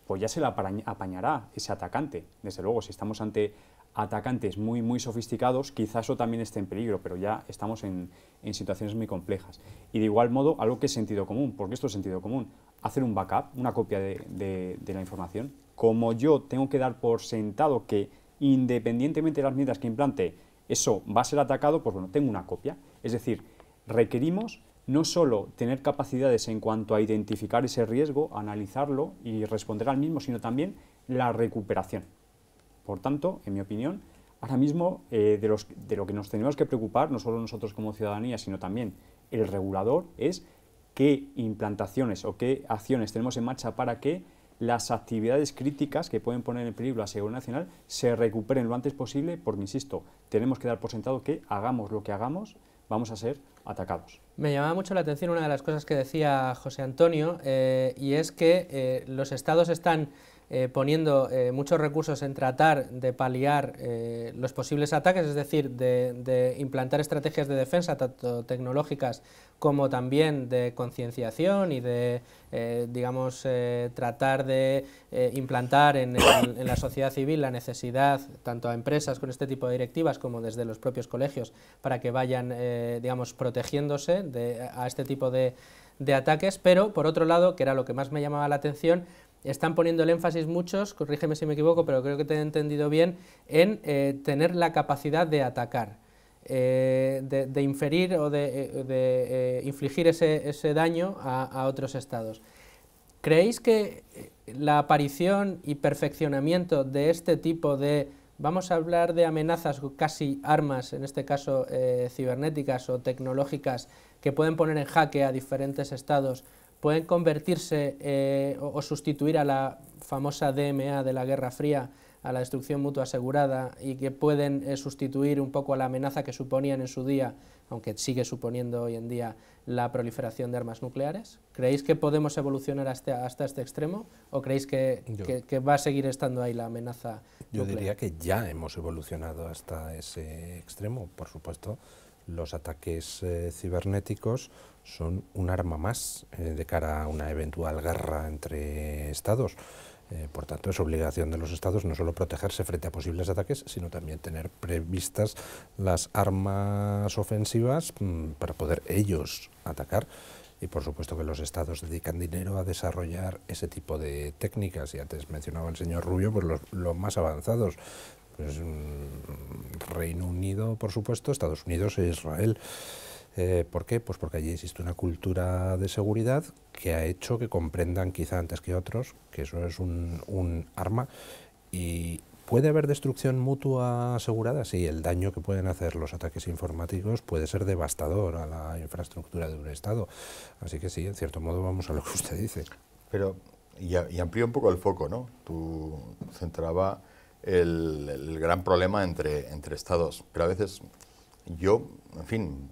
pues ya se la apañará ese atacante. Desde luego, si estamos ante atacantes muy, muy sofisticados, quizás eso también esté en peligro, pero ya estamos en situaciones muy complejas. Y de igual modo, algo que es sentido común, porque esto es sentido común, hacer un backup, una copia de la información. Como yo tengo que dar por sentado que independientemente de las medidas que implante, eso va a ser atacado, pues bueno, tengo una copia. Es decir, requerimos no solo tener capacidades en cuanto a identificar ese riesgo, analizarlo y responder al mismo, sino también la recuperación. Por tanto, en mi opinión, ahora mismo de lo que nos tenemos que preocupar, no solo nosotros como ciudadanía, sino también el regulador, es qué implantaciones o qué acciones tenemos en marcha para que las actividades críticas que pueden poner en peligro la seguridad nacional se recuperen lo antes posible, porque, insisto, tenemos que dar por sentado que hagamos lo que hagamos, vamos a ser atacados. Me llamaba mucho la atención una de las cosas que decía José Antonio, y es que los estados están poniendo muchos recursos en tratar de paliar los posibles ataques, es decir, de implantar estrategias de defensa, tanto tecnológicas como también de concienciación y de, digamos, tratar de implantar en la sociedad civil la necesidad, tanto a empresas con este tipo de directivas como desde los propios colegios, para que vayan, digamos, protegiéndose a este tipo de ataques. Pero, por otro lado, que era lo que más me llamaba la atención, están poniendo el énfasis muchos, corrígeme si me equivoco, pero creo que te he entendido bien, en tener la capacidad de atacar, de inferir o de infligir ese daño a otros estados. ¿Creéis que la aparición y perfeccionamiento de este tipo de, vamos a hablar de amenazas, casi armas, en este caso cibernéticas o tecnológicas, que pueden poner en jaque a diferentes estados, pueden convertirse o sustituir a la famosa DMA de la Guerra Fría, a la destrucción mutua asegurada, y que pueden sustituir un poco a la amenaza que suponían en su día, aunque sigue suponiendo hoy en día, la proliferación de armas nucleares? ¿Creéis que podemos evolucionar hasta este extremo o creéis que va a seguir estando ahí la amenaza nuclear? Yo diría que ya hemos evolucionado hasta ese extremo. Por supuesto, los ataques cibernéticos son un arma más de cara a una eventual guerra entre estados. Por tanto, es obligación de los estados no solo protegerse frente a posibles ataques, sino también tener previstas las armas ofensivas para poder ellos atacar. Y por supuesto que los estados dedican dinero a desarrollar ese tipo de técnicas. Y antes mencionaba el señor Rubio, pues los más avanzados. Pues, Reino Unido, por supuesto, Estados Unidos e Israel. ¿Por qué? Pues porque allí existe una cultura de seguridad que ha hecho que comprendan, quizá antes que otros, que eso es un arma. ¿Y puede haber destrucción mutua asegurada? Sí, el daño que pueden hacer los ataques informáticos puede ser devastador a la infraestructura de un Estado. Así que sí, en cierto modo vamos a lo que usted dice. Pero, y amplía un poco el foco, ¿no? Tú centraba el gran problema entre Estados, pero a veces yo, en fin,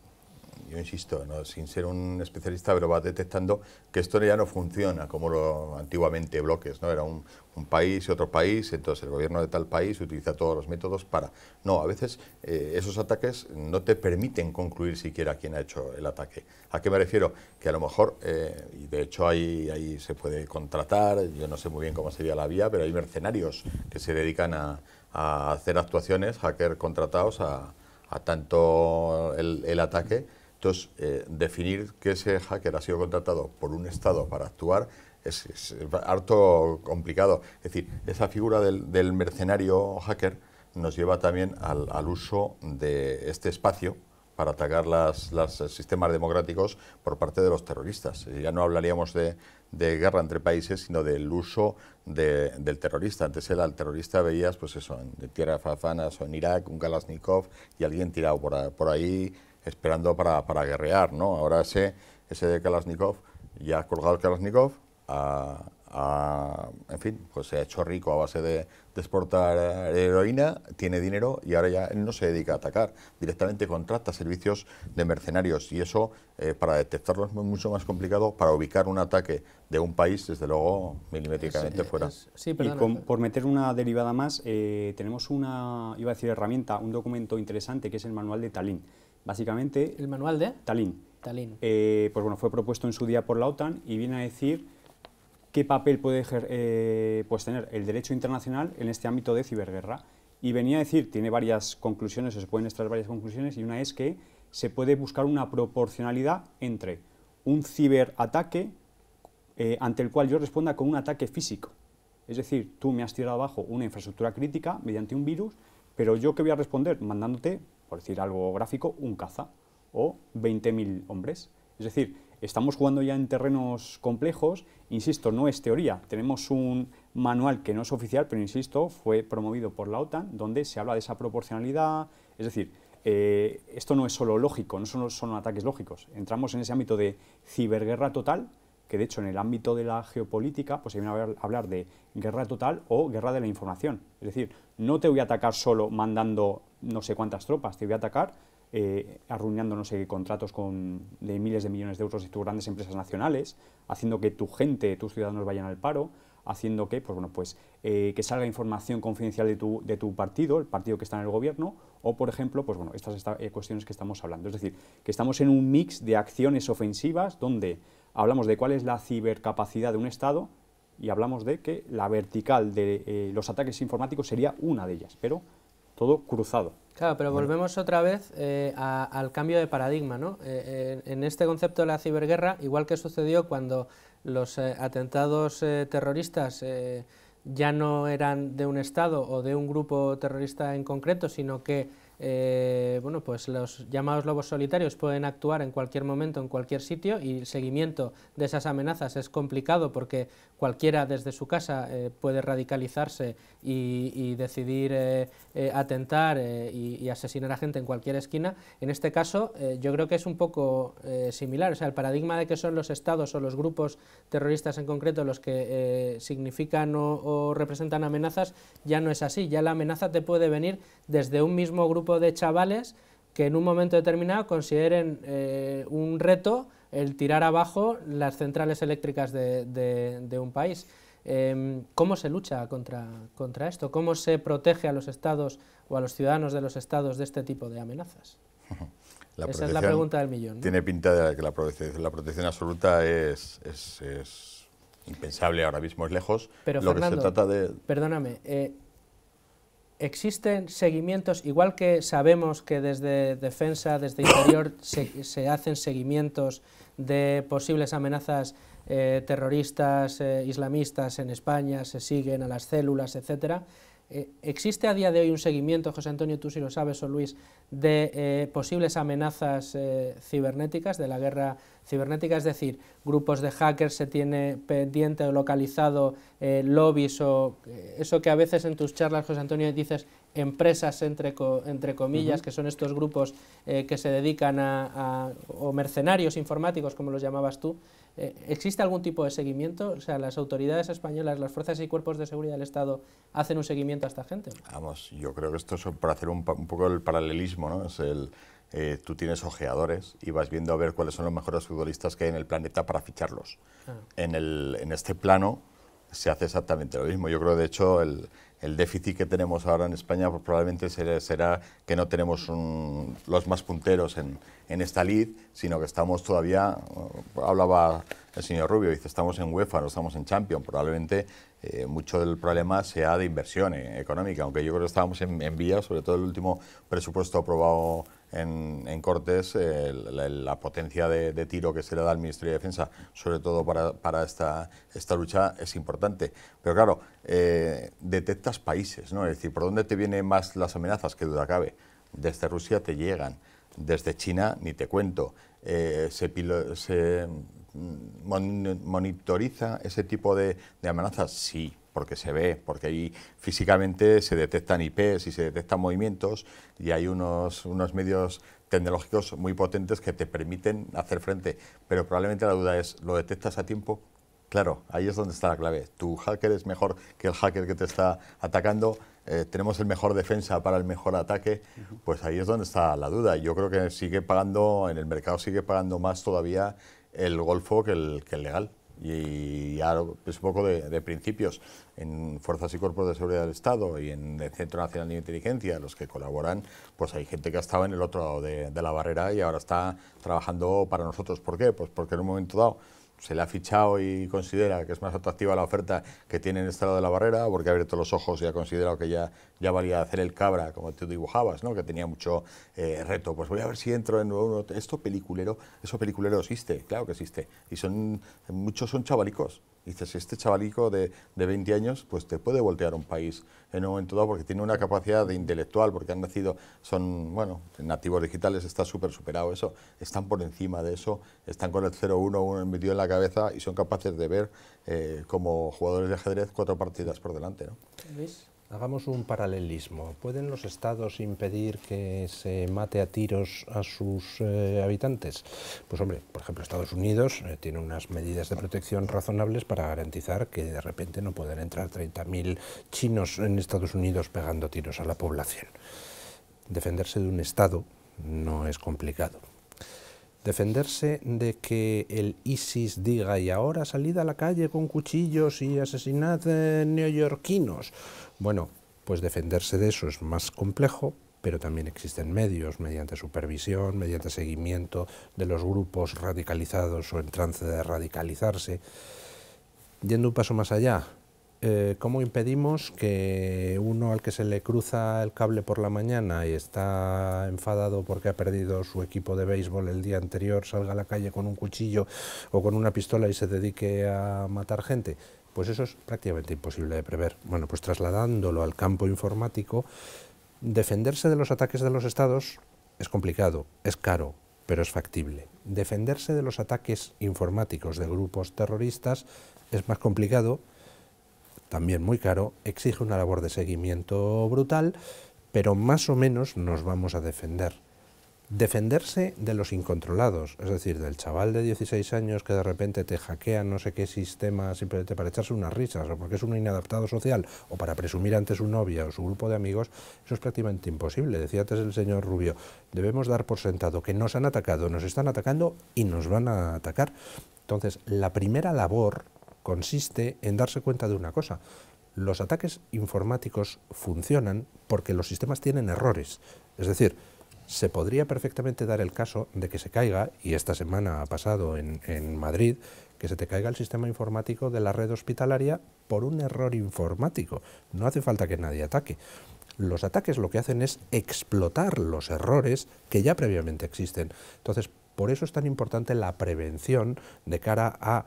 yo insisto, ¿no?, sin ser un especialista, pero vas detectando que esto ya no funciona como lo antiguamente bloques, ¿no? Era un país y otro país, entonces el gobierno de tal país utiliza todos los métodos para... No, a veces esos ataques no te permiten concluir siquiera quién ha hecho el ataque. ¿A qué me refiero? Que a lo mejor, y de hecho ahí se puede contratar, yo no sé muy bien cómo sería la vía, pero hay mercenarios que se dedican a hacer actuaciones, hackers contratados a tanto el ataque. Entonces, definir que ese hacker ha sido contratado por un Estado para actuar es harto complicado. Es decir, esa figura del mercenario hacker nos lleva también al uso de este espacio para atacar los sistemas democráticos por parte de los terroristas. Ya no hablaríamos de guerra entre países, sino del uso del terrorista. Antes el terrorista veías, pues eso, en tierra fafanas o en Irak, un Kalashnikov y alguien tirado por ahí esperando para guerrear, ¿no? Ahora ese de Kalashnikov, ya ha colgado el Kalashnikov, en fin, pues se ha hecho rico a base de exportar heroína, tiene dinero y ahora ya él no se dedica a atacar, directamente contrata servicios de mercenarios y eso para detectarlo es mucho más complicado, para ubicar un ataque de un país, desde luego, milimétricamente fuera. Sí, y por meter una derivada más, tenemos una, iba a decir herramienta, un documento interesante que es el manual de Tallinn. Básicamente... ¿El manual de? Tallinn. Tallinn. Pues bueno, fue propuesto en su día por la OTAN y viene a decir qué papel puede pues tener el derecho internacional en este ámbito de ciberguerra. Y venía a decir, tiene varias conclusiones, o se pueden extraer varias conclusiones, y una es que se puede buscar una proporcionalidad entre un ciberataque ante el cual yo responda con un ataque físico. Es decir, tú me has tirado abajo una infraestructura crítica mediante un virus, pero yo ¿qué voy a responder? Mandándote, por decir algo gráfico, un caza o 20.000 hombres. Es decir, estamos jugando ya en terrenos complejos, insisto, no es teoría, tenemos un manual que no es oficial, pero insisto, fue promovido por la OTAN, donde se habla de esa proporcionalidad, es decir, esto no es solo lógico, no son ataques lógicos, entramos en ese ámbito de ciberguerra total, que de hecho en el ámbito de la geopolítica pues se viene a hablar de guerra total o guerra de la información, es decir, no te voy a atacar solo mandando no sé cuántas tropas, te voy a atacar arruinando no sé qué contratos de miles de millones de euros de tus grandes empresas nacionales, haciendo que tu gente, tus ciudadanos vayan al paro, haciendo que, pues bueno, pues, que salga información confidencial de tu partido, el partido que está en el gobierno, o por ejemplo, pues bueno, estas cuestiones que estamos hablando. Es decir, que estamos en un mix de acciones ofensivas donde hablamos de cuál es la cibercapacidad de un Estado y hablamos de que la vertical de los ataques informáticos sería una de ellas, pero todo cruzado. Claro, pero volvemos otra vez al cambio de paradigma, ¿no? En este concepto de la ciberguerra, igual que sucedió cuando los atentados terroristas ya no eran de un Estado o de un grupo terrorista en concreto, sino que bueno, pues los llamados lobos solitarios pueden actuar en cualquier momento, en cualquier sitio, y el seguimiento de esas amenazas es complicado porque cualquiera desde su casa puede radicalizarse y decidir atentar y asesinar a gente en cualquier esquina. En este caso yo creo que es un poco similar, o sea, el paradigma de que son los estados o los grupos terroristas en concreto los que significan o representan amenazas ya no es así, ya la amenaza te puede venir desde un mismo grupo de chavales que en un momento determinado consideren un reto el tirar abajo las centrales eléctricas de un país. ¿Cómo se lucha contra esto? ¿Cómo se protege a los estados o a los ciudadanos de los estados de este tipo de amenazas? Esa es la pregunta del millón, ¿no? Tiene pinta de que la protección absoluta es impensable ahora mismo, es lejos. Pero Lo Fernando, que se trata de... perdóname, ¿existen seguimientos, igual que sabemos que desde Defensa, desde Interior, se hacen seguimientos de posibles amenazas terroristas, islamistas en España, se siguen a las células, etcétera? ¿Existe a día de hoy un seguimiento, José Antonio, tú si lo sabes, o Luis, de posibles amenazas cibernéticas, de la guerra cibernética? Es decir, grupos de hackers, se tiene pendiente o localizado lobbies o eso que a veces en tus charlas, José Antonio, dices empresas entre comillas, que son estos grupos que se dedican o mercenarios informáticos, como los llamabas tú. ¿Existe algún tipo de seguimiento? O sea, ¿las autoridades españolas, las fuerzas y cuerpos de seguridad del Estado hacen un seguimiento a esta gente? Vamos, yo creo que esto es para hacer un poco el paralelismo, ¿no? Es tú tienes ojeadores y vas viendo a ver cuáles son los mejores futbolistas que hay en el planeta para ficharlos. En este plano se hace exactamente lo mismo. Yo creo, de hecho, el déficit que tenemos ahora en España pues, probablemente será que no tenemos los más punteros en esta lid, sino que estamos todavía, hablaba el señor Rubio, dice, estamos en UEFA, no estamos en Champions. Probablemente mucho del problema sea de inversión económica, aunque yo creo que estábamos en vía, sobre todo el último presupuesto aprobado en Cortes, la potencia de tiro que se le da al Ministerio de Defensa, sobre todo para esta lucha, es importante. Pero claro, detectas países, ¿no? Es decir, ¿por dónde te vienen más las amenazas? Que duda cabe. Desde Rusia te llegan, desde China ni te cuento. ¿Se monitoriza ese tipo de amenazas? Sí, porque se ve, porque ahí físicamente se detectan IPs y se detectan movimientos y hay unos medios tecnológicos muy potentes que te permiten hacer frente. Pero probablemente la duda es, ¿lo detectas a tiempo? Claro, ahí es donde está la clave. Tu hacker es mejor que el hacker que te está atacando. Tenemos el mejor defensa para el mejor ataque, pues ahí es donde está la duda. Yo creo que sigue pagando, en el mercado sigue pagando más todavía el golfo que el legal. Y ya es un poco de principios. En Fuerzas y Cuerpos de Seguridad del Estado y en el Centro Nacional de Inteligencia, los que colaboran, pues hay gente que ha estado en el otro lado de la barrera y ahora está trabajando para nosotros. ¿Por qué? Pues porque en un momento dado se le ha fichado y considera que es más atractiva la oferta que tiene en este lado de la barrera, porque ha abierto los ojos y ha considerado que ya valía hacer el cabra, como tú dibujabas, ¿no? Que tenía mucho reto. Pues voy a ver si entro en uno. Eso peliculero existe, claro que existe. Y muchos son chavalicos. Dices, este chavalico de 20 años, pues te puede voltear un país en un momento dado porque tiene una capacidad de intelectual, porque han nacido, son, bueno, nativos digitales, está súper superado eso, están por encima de eso, están con el 0-1 metido en la cabeza y son capaces de ver como jugadores de ajedrez 4 partidas por delante, ¿no? Luis. Hagamos un paralelismo. ¿Pueden los estados impedir que se mate a tiros a sus habitantes? Pues hombre, por ejemplo, Estados Unidos tiene unas medidas de protección razonables para garantizar que de repente no pueden entrar 30.000 chinos en Estados Unidos pegando tiros a la población. Defenderse de un estado no es complicado. Defenderse de que el ISIS diga y ahora salid a la calle con cuchillos y asesinad neoyorquinos. Bueno, pues defenderse de eso es más complejo, pero también existen medios mediante supervisión, mediante seguimiento de los grupos radicalizados o en trance de radicalizarse. Yendo un paso más allá, ¿cómo impedimos que uno al que se le cruza el cable por la mañana y está enfadado porque ha perdido su equipo de béisbol el día anterior salga a la calle con un cuchillo o con una pistola y se dedique a matar gente? Pues eso es prácticamente imposible de prever. Bueno, pues trasladándolo al campo informático, defenderse de los ataques de los estados es complicado, es caro, pero es factible. Defenderse de los ataques informáticos de grupos terroristas es más complicado, también muy caro, exige una labor de seguimiento brutal, pero más o menos nos vamos a defender. Defenderse de los incontrolados, es decir, del chaval de 16 años que de repente te hackea no sé qué sistema simplemente para echarse unas risas o porque es un inadaptado social o para presumir ante su novia o su grupo de amigos, eso es prácticamente imposible. Decía antes el señor Rubio, debemos dar por sentado que nos han atacado, nos están atacando y nos van a atacar. Entonces, la primera labor consiste en darse cuenta de una cosa. Los ataques informáticos funcionan porque los sistemas tienen errores. Es decir, se podría perfectamente dar el caso de que se caiga, y esta semana ha pasado en Madrid, que se te caiga el sistema informático de la red hospitalaria por un error informático. No hace falta que nadie ataque. Los ataques lo que hacen es explotar los errores que ya previamente existen. Entonces, por eso es tan importante la prevención de cara a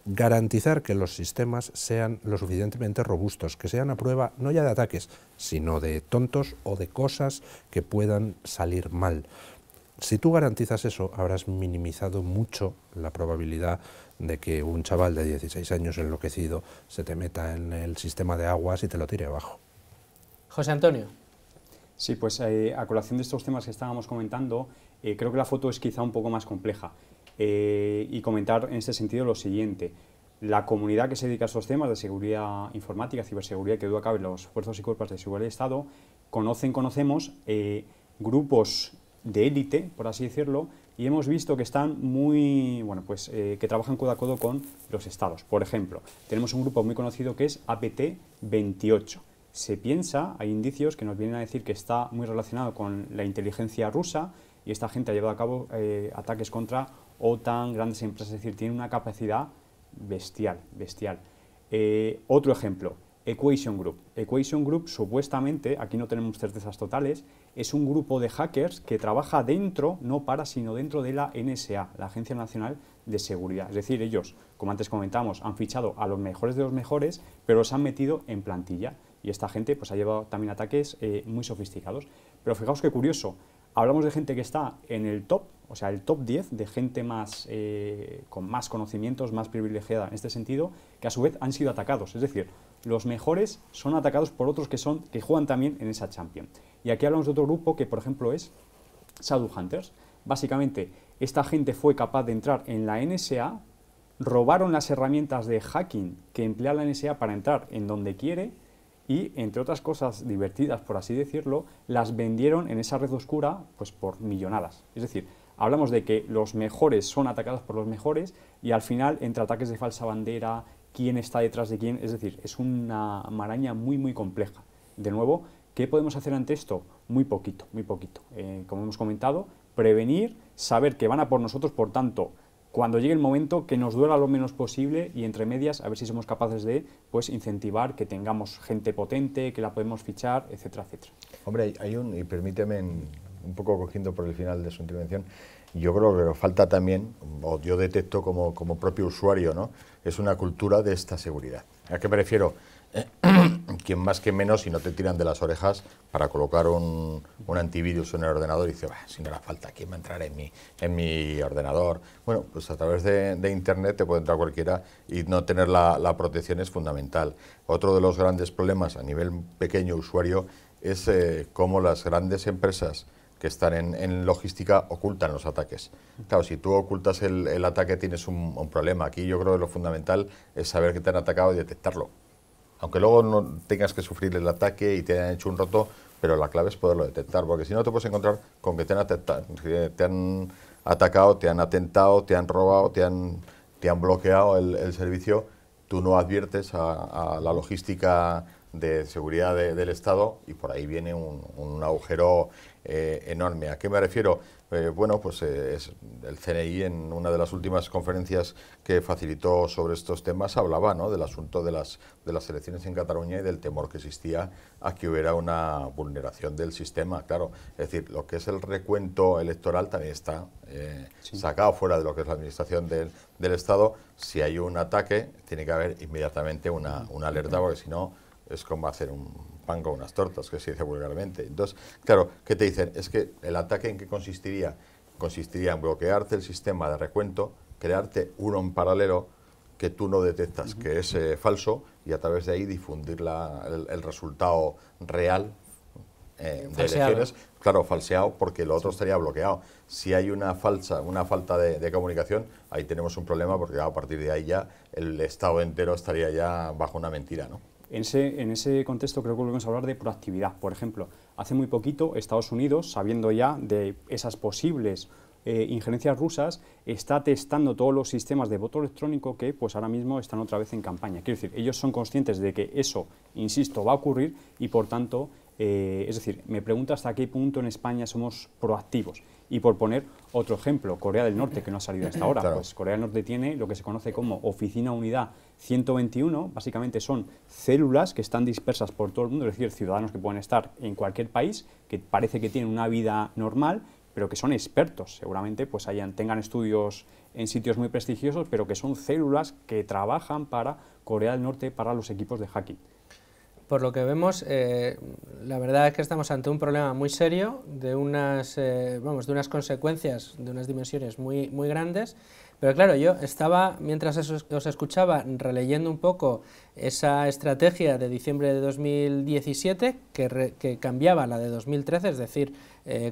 garantizar que los sistemas sean lo suficientemente robustos, que sean a prueba no ya de ataques, sino de tontos o de cosas que puedan salir mal. Si tú garantizas eso, habrás minimizado mucho la probabilidad de que un chaval de 16 años enloquecido se te meta en el sistema de aguas y te lo tire abajo. José Antonio. Sí, pues a colación de estos temas que estábamos comentando, creo que la foto es quizá un poco más compleja. Y comentar en este sentido lo siguiente. La comunidad que se dedica a estos temas de seguridad informática, ciberseguridad, que duda cabe los Fuerzas y Cuerpos de Seguridad del Estado, conocemos grupos de élite, por así decirlo, y hemos visto que están muy, bueno, pues que trabajan codo a codo con los estados. Por ejemplo, tenemos un grupo muy conocido que es APT-28. Se piensa, hay indicios que nos vienen a decir que está muy relacionado con la inteligencia rusa, y esta gente ha llevado a cabo ataques contra OTAN, grandes empresas, es decir, tiene una capacidad bestial, bestial. Otro ejemplo, Equation Group. Equation Group, supuestamente, aquí no tenemos certezas totales, es un grupo de hackers que trabaja dentro, no para, sino dentro de la NSA, la Agencia Nacional de Seguridad. Es decir, ellos, como antes comentamos, han fichado a los mejores de los mejores, pero los han metido en plantilla. Y esta gente pues, ha llevado también ataques muy sofisticados. Pero fijaos qué curioso, hablamos de gente que está en el top, o sea, el top 10 de gente más, con más conocimientos, más privilegiada en este sentido, que a su vez han sido atacados. Es decir, los mejores son atacados por otros que juegan también en esa Champions. Y aquí hablamos de otro grupo que, por ejemplo, es Shadowhunters. Básicamente, esta gente fue capaz de entrar en la NSA, robaron las herramientas de hacking que emplea la NSA para entrar en donde quiere y, entre otras cosas divertidas, por así decirlo, las vendieron en esa red oscura pues, por millonadas. Es decir, hablamos de que los mejores son atacados por los mejores y al final, entre ataques de falsa bandera, quién está detrás de quién, es decir, es una maraña muy, muy compleja. De nuevo, ¿qué podemos hacer ante esto? Muy poquito, muy poquito. Como hemos comentado, prevenir, saber que van a por nosotros, por tanto, cuando llegue el momento, que nos duela lo menos posible y entre medias, a ver si somos capaces de pues, incentivar que tengamos gente potente, que la podemos fichar, etcétera, etcétera. Hombre, hay y permíteme, un poco cogiendo por el final de su intervención, yo creo que nos falta también, o yo detecto como propio usuario, ¿no? Es una cultura de esta seguridad. ¿A qué me refiero? Quien más que menos, si no te tiran de las orejas para colocar un antivirus en el ordenador y dice, si no hará falta, ¿quién va a entrar en mi ordenador? Bueno, pues a través de Internet te puede entrar cualquiera y no tener la protección es fundamental. Otro de los grandes problemas a nivel pequeño usuario es cómo las grandes empresas que están en logística ocultan los ataques. Claro, si tú ocultas el ataque tienes un problema. Aquí yo creo que lo fundamental es saber que te han atacado y detectarlo. Aunque luego no tengas que sufrir el ataque y te hayan hecho un roto, pero la clave es poderlo detectar, porque si no te puedes encontrar con que te han atacado, te han atentado, te han robado, te han bloqueado el servicio, tú no adviertes a la logística de seguridad del Estado y por ahí viene un agujero enorme. ¿A qué me refiero? Bueno, pues el CNI en una de las últimas conferencias que facilitó sobre estos temas hablaba, ¿no?, del asunto de las elecciones en Cataluña y del temor que existía a que hubiera una vulneración del sistema. Claro, es decir, lo que es el recuento electoral también está sacado fuera de lo que es la administración del Estado. Si hay un ataque, tiene que haber inmediatamente una alerta, porque si no es como hacer un pan con unas tortas, que se dice vulgarmente. Entonces, claro, ¿qué te dicen? Es que el ataque ¿en qué consistiría? Consistiría en bloquearte el sistema de recuento, crearte uno en paralelo que tú no detectas que es falso y a través de ahí difundir el resultado real de elecciones, claro, falseado, porque lo otro estaría bloqueado. Si hay una falta de comunicación, ahí tenemos un problema, porque a partir de ahí ya el Estado entero estaría ya bajo una mentira, ¿no? En ese contexto creo que volvemos a hablar de proactividad. Por ejemplo, hace muy poquito Estados Unidos, sabiendo ya de esas posibles injerencias rusas, está testando todos los sistemas de voto electrónico que pues ahora mismo están otra vez en campaña. Quiero decir, ellos son conscientes de que eso, insisto, va a ocurrir y por tanto, es decir, me pregunto hasta qué punto en España somos proactivos. Y por poner otro ejemplo, Corea del Norte, que no ha salido hasta ahora, claro. Pues Corea del Norte tiene lo que se conoce como Oficina Unidad 121, básicamente son células que están dispersas por todo el mundo, es decir, ciudadanos que pueden estar en cualquier país, que parece que tienen una vida normal, pero que son expertos, seguramente pues tengan estudios en sitios muy prestigiosos, pero que son células que trabajan para Corea del Norte, para los equipos de hacking. Por lo que vemos, la verdad es que estamos ante un problema muy serio, de unas consecuencias, de unas dimensiones muy, muy grandes, pero claro, yo estaba, mientras os escuchaba, releyendo un poco esa estrategia de diciembre de 2017, que cambiaba la de 2013, es decir,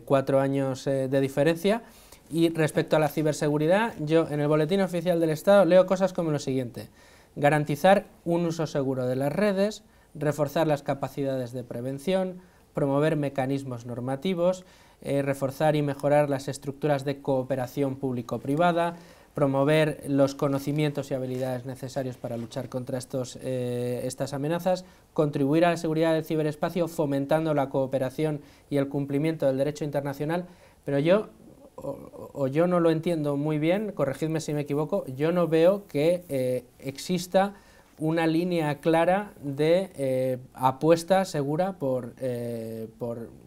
4 años de diferencia, y respecto a la ciberseguridad, yo en el Boletín Oficial del Estado leo cosas como lo siguiente: garantizar un uso seguro de las redes, reforzar las capacidades de prevención, promover mecanismos normativos, reforzar y mejorar las estructuras de cooperación público-privada, promover los conocimientos y habilidades necesarios para luchar contra estas amenazas, contribuir a la seguridad del ciberespacio fomentando la cooperación y el cumplimiento del derecho internacional, pero yo no lo entiendo muy bien, corregidme si me equivoco, yo no veo que exista una línea clara de apuesta segura por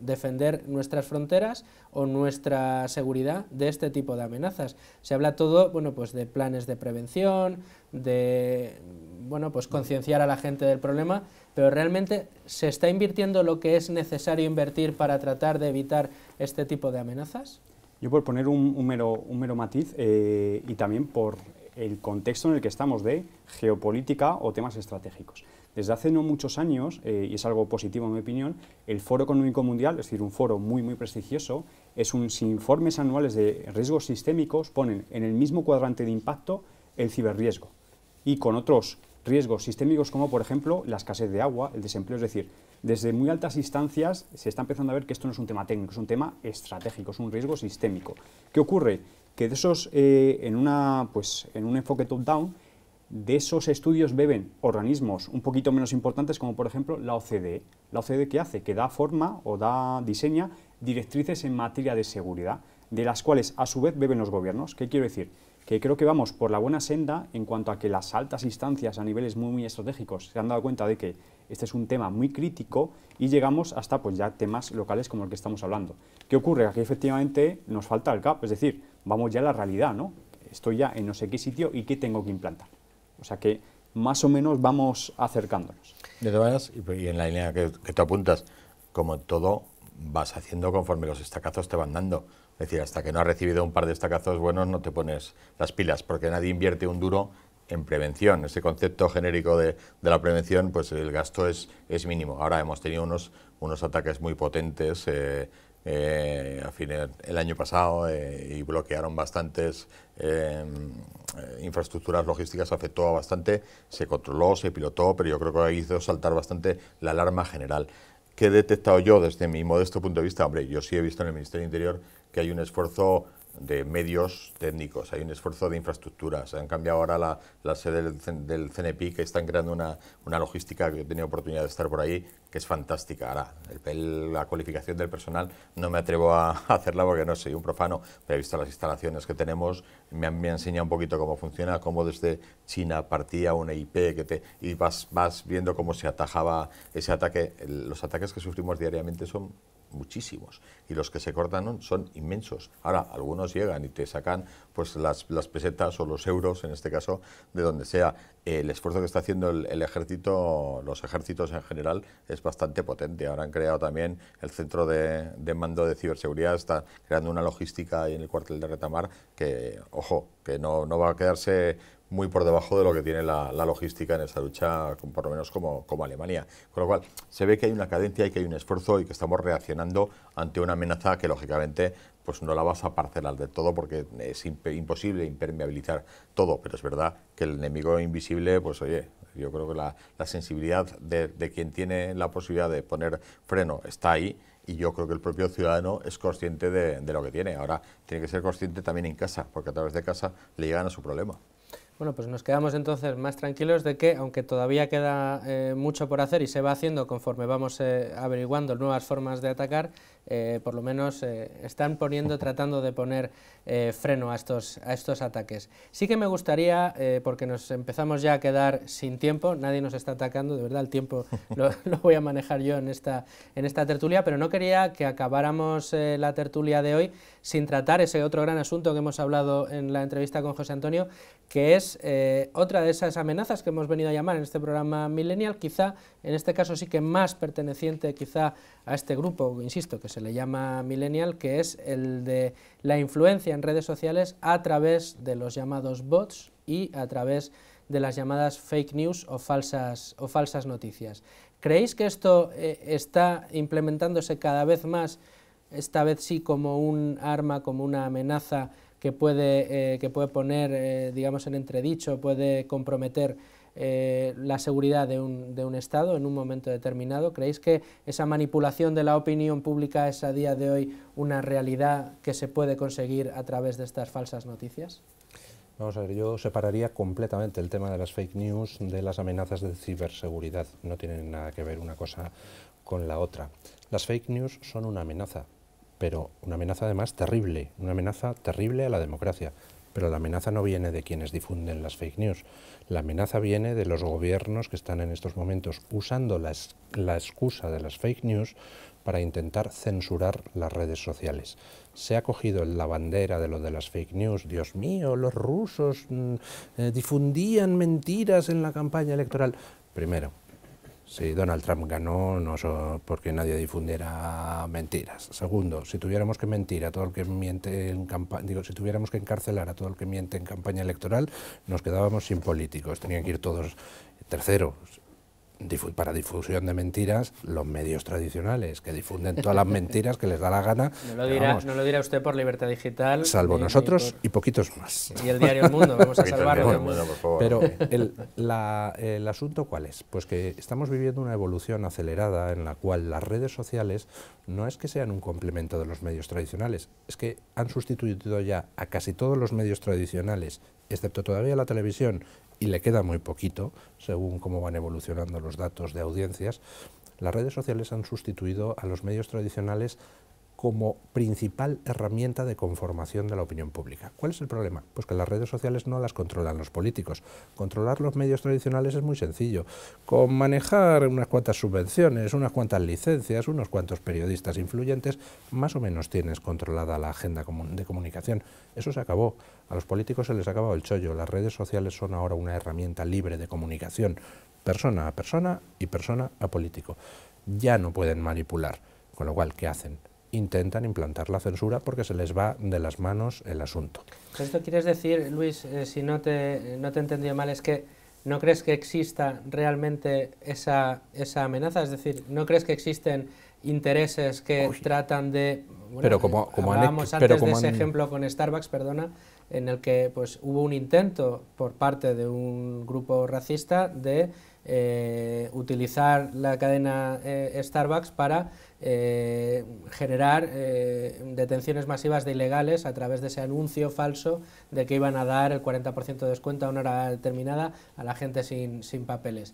defender nuestras fronteras o nuestra seguridad de este tipo de amenazas. Se habla todo, bueno, pues de planes de prevención, de, bueno, pues concienciar a la gente del problema, pero realmente ¿se está invirtiendo lo que es necesario invertir para tratar de evitar este tipo de amenazas? Yo por poner un mero matiz y también por el contexto en el que estamos de geopolítica o temas estratégicos. Desde hace no muchos años, y es algo positivo en mi opinión, el Foro Económico Mundial, es decir, un foro muy prestigioso, sus informes anuales de riesgos sistémicos ponen en el mismo cuadrante de impacto el ciberriesgo y con otros riesgos sistémicos como por ejemplo la escasez de agua, el desempleo, es decir, desde muy altas instancias se está empezando a ver que esto no es un tema técnico, es un tema estratégico, es un riesgo sistémico. ¿Qué ocurre? Que de esos, en un enfoque top-down, de esos estudios beben organismos un poquito menos importantes como por ejemplo la OCDE. ¿La OCDE qué hace? Que da forma o diseña directrices en materia de seguridad, de las cuales a su vez beben los gobiernos. ¿Qué quiero decir? Que creo que vamos por la buena senda en cuanto a que las altas instancias a niveles muy estratégicos se han dado cuenta de que este es un tema muy crítico y llegamos hasta pues ya temas locales como el que estamos hablando. ¿Qué ocurre? Aquí efectivamente nos falta el gap, es decir, vamos ya a la realidad, ¿no? Estoy ya en no sé qué sitio y qué tengo que implantar. O sea que más o menos vamos acercándonos. De todas maneras, y en la línea que tú apuntas, como todo, vas haciendo conforme los estacazos te van dando. Es decir, hasta que no has recibido un par de estacazos buenos no te pones las pilas, porque nadie invierte un duro en prevención. Ese concepto genérico de la prevención, pues el gasto es mínimo. Ahora hemos tenido unos ataques muy potentes el año pasado y bloquearon bastantes infraestructuras logísticas, afectó bastante, se controló, se pilotó, pero yo creo que hizo saltar bastante la alarma general. ¿Qué he detectado yo desde mi modesto punto de vista? Hombre, yo sí he visto en el Ministerio del Interior que hay un esfuerzo de medios técnicos, hay un esfuerzo de infraestructuras. Han cambiado ahora la sede del CNPI, que están creando una logística, que yo he tenido oportunidad de estar por ahí, que es fantástica. Ahora, la cualificación del personal no me atrevo a hacerla porque no soy un profano, pero he visto las instalaciones que tenemos, me han enseñado un poquito cómo funciona, cómo desde China partía una IP y vas viendo cómo se atajaba ese ataque. Los ataques que sufrimos diariamente son muchísimos y los que se cortan son inmensos. Ahora, algunos llegan y te sacan pues las pesetas o los euros, en este caso, de donde sea. El esfuerzo que está haciendo el ejército, los ejércitos en general, es bastante potente. Ahora han creado también el centro de mando de ciberseguridad, está creando una logística ahí en el cuartel de Retamar que, ojo, que no va a quedarse muy por debajo de lo que tiene la logística en esa lucha, por lo menos como Alemania. Con lo cual, se ve que hay una cadencia y que hay un esfuerzo y que estamos reaccionando ante una amenaza que, lógicamente, pues no la vas a parcelar del todo porque es imposible impermeabilizar todo, pero es verdad que el enemigo invisible, pues oye, yo creo que la sensibilidad de quien tiene la posibilidad de poner freno está ahí, y yo creo que el propio ciudadano es consciente de lo que tiene. Ahora tiene que ser consciente también en casa, porque a través de casa le llegan a su problema. Bueno, pues nos quedamos entonces más tranquilos de que, aunque todavía queda mucho por hacer y se va haciendo conforme vamos averiguando nuevas formas de atacar, por lo menos están tratando de poner freno a estos ataques. Sí que me gustaría, porque nos empezamos ya a quedar sin tiempo, nadie nos está atacando, de verdad el tiempo lo voy a manejar yo en esta tertulia, pero no quería que acabáramos la tertulia de hoy sin tratar ese otro gran asunto que hemos hablado en la entrevista con José Antonio, que es otra de esas amenazas que hemos venido a llamar en este programa Millennial, quizá en este caso sí que más perteneciente quizá a este grupo, insisto, que se le llama Millennial, que es el de la influencia en redes sociales a través de los llamados bots y a través de las llamadas fake news o falsas noticias. ¿Creéis que esto está implementándose cada vez más, esta vez sí como un arma, como una amenaza que puede poner, digamos, en entredicho, puede comprometer la seguridad de un Estado en un momento determinado? ¿Creéis que esa manipulación de la opinión pública es a día de hoy una realidad que se puede conseguir a través de estas falsas noticias? Vamos a ver, yo separaría completamente el tema de las fake news de las amenazas de ciberseguridad. No tienen nada que ver una cosa con la otra. Las fake news son una amenaza, pero una amenaza además terrible, una amenaza terrible a la democracia. Pero la amenaza no viene de quienes difunden las fake news, la amenaza viene de los gobiernos que están en estos momentos usando la excusa de las fake news para intentar censurar las redes sociales. Se ha cogido la bandera de lo de las fake news. Dios mío, los rusos difundían mentiras en la campaña electoral. Primero, si Donald Trump ganó, no porque nadie difundiera mentiras. Segundo, si tuviéramos que mentir a todo el que miente en campaña, si tuviéramos que encarcelar a todo el que miente en campaña electoral, nos quedábamos sin políticos, tenían que ir todos. Tercero, para difusión de mentiras, los medios tradicionales, que difunden todas las mentiras que les da la gana. No lo dirá usted por Libertad Digital. Salvo nosotros y poquitos más. Y el diario El Mundo, vamos a salvarlo. Pero el asunto, ¿cuál es? Pues que estamos viviendo una evolución acelerada en la cual las redes sociales no es que sean un complemento de los medios tradicionales, es que han sustituido ya a casi todos los medios tradicionales, excepto todavía la televisión, y le queda muy poquito, según cómo van evolucionando los datos de audiencias. Las redes sociales han sustituido a los medios tradicionales como principal herramienta de conformación de la opinión pública. ¿Cuál es el problema? Pues que las redes sociales no las controlan los políticos. Controlar los medios tradicionales es muy sencillo. Con manejar unas cuantas subvenciones, unas cuantas licencias, unos cuantos periodistas influyentes, más o menos tienes controlada la agenda de comunicación. Eso se acabó. A los políticos se les ha acabado el chollo. Las redes sociales son ahora una herramienta libre de comunicación, persona a persona y persona a político. Ya no pueden manipular, con lo cual, ¿qué hacen? Intentan implantar la censura porque se les va de las manos el asunto. Esto quieres decir, Luis, si no te he entendido mal, es que ¿no crees que exista realmente esa amenaza? Es decir, ¿no crees que existen intereses que tratan de... Bueno, pero como hablábamos antes de ese ejemplo con Starbucks, perdona, en el que pues hubo un intento por parte de un grupo racista de utilizar la cadena Starbucks para generar detenciones masivas de ilegales a través de ese anuncio falso de que iban a dar el 40% de descuento a una hora determinada a la gente sin papeles.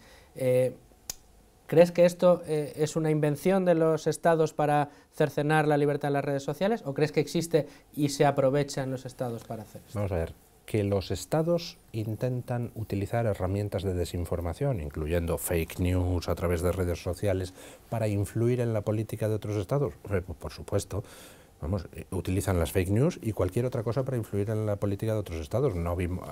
¿Crees que esto es una invención de los estados para cercenar la libertad en las redes sociales o crees que existe y se aprovechan los estados para hacer esto? Vamos a ver, que los estados intentan utilizar herramientas de desinformación, incluyendo fake news a través de redes sociales, para influir en la política de otros estados. Por supuesto. Vamos, utilizan las fake news y cualquier otra cosa para influir en la política de otros estados.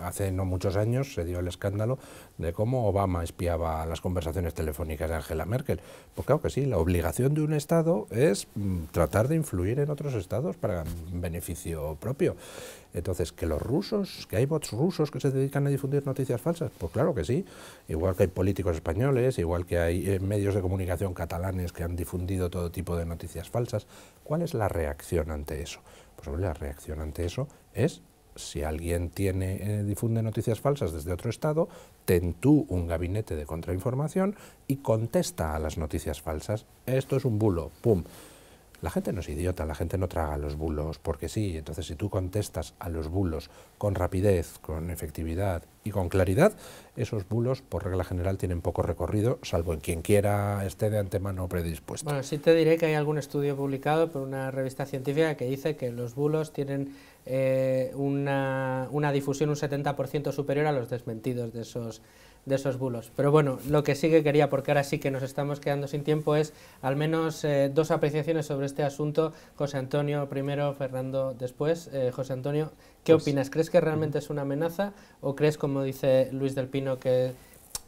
Hace no muchos años se dio el escándalo de cómo Obama espiaba las conversaciones telefónicas de Angela Merkel. Pues claro que sí, la obligación de un estado es tratar de influir en otros estados para beneficio propio. Entonces, que los rusos, que hay bots rusos que se dedican a difundir noticias falsas, pues claro que sí, igual que hay políticos españoles, igual que hay medios de comunicación catalanes que han difundido todo tipo de noticias falsas. ¿Cuál es la reacción ante eso? Pues la reacción ante eso es, si alguien difunde noticias falsas desde otro estado, ten tú un gabinete de contrainformación y contesta a las noticias falsas. Esto es un bulo, pum. La gente no es idiota, la gente no traga los bulos porque sí. Entonces, si tú contestas a los bulos con rapidez, con efectividad y con claridad, esos bulos, por regla general, tienen poco recorrido, salvo en quien quiera esté de antemano predispuesto. Bueno, sí te diré que hay algún estudio publicado por una revista científica que dice que los bulos tienen una difusión un 70% superior a los desmentidos de esos bulos. Pero bueno, lo que sí que quería, porque ahora sí que nos estamos quedando sin tiempo, es al menos dos apreciaciones sobre este asunto. José Antonio primero, Fernando después. José Antonio, ¿qué opinas? ¿Crees que realmente es una amenaza o crees, como dice Luis del Pino, que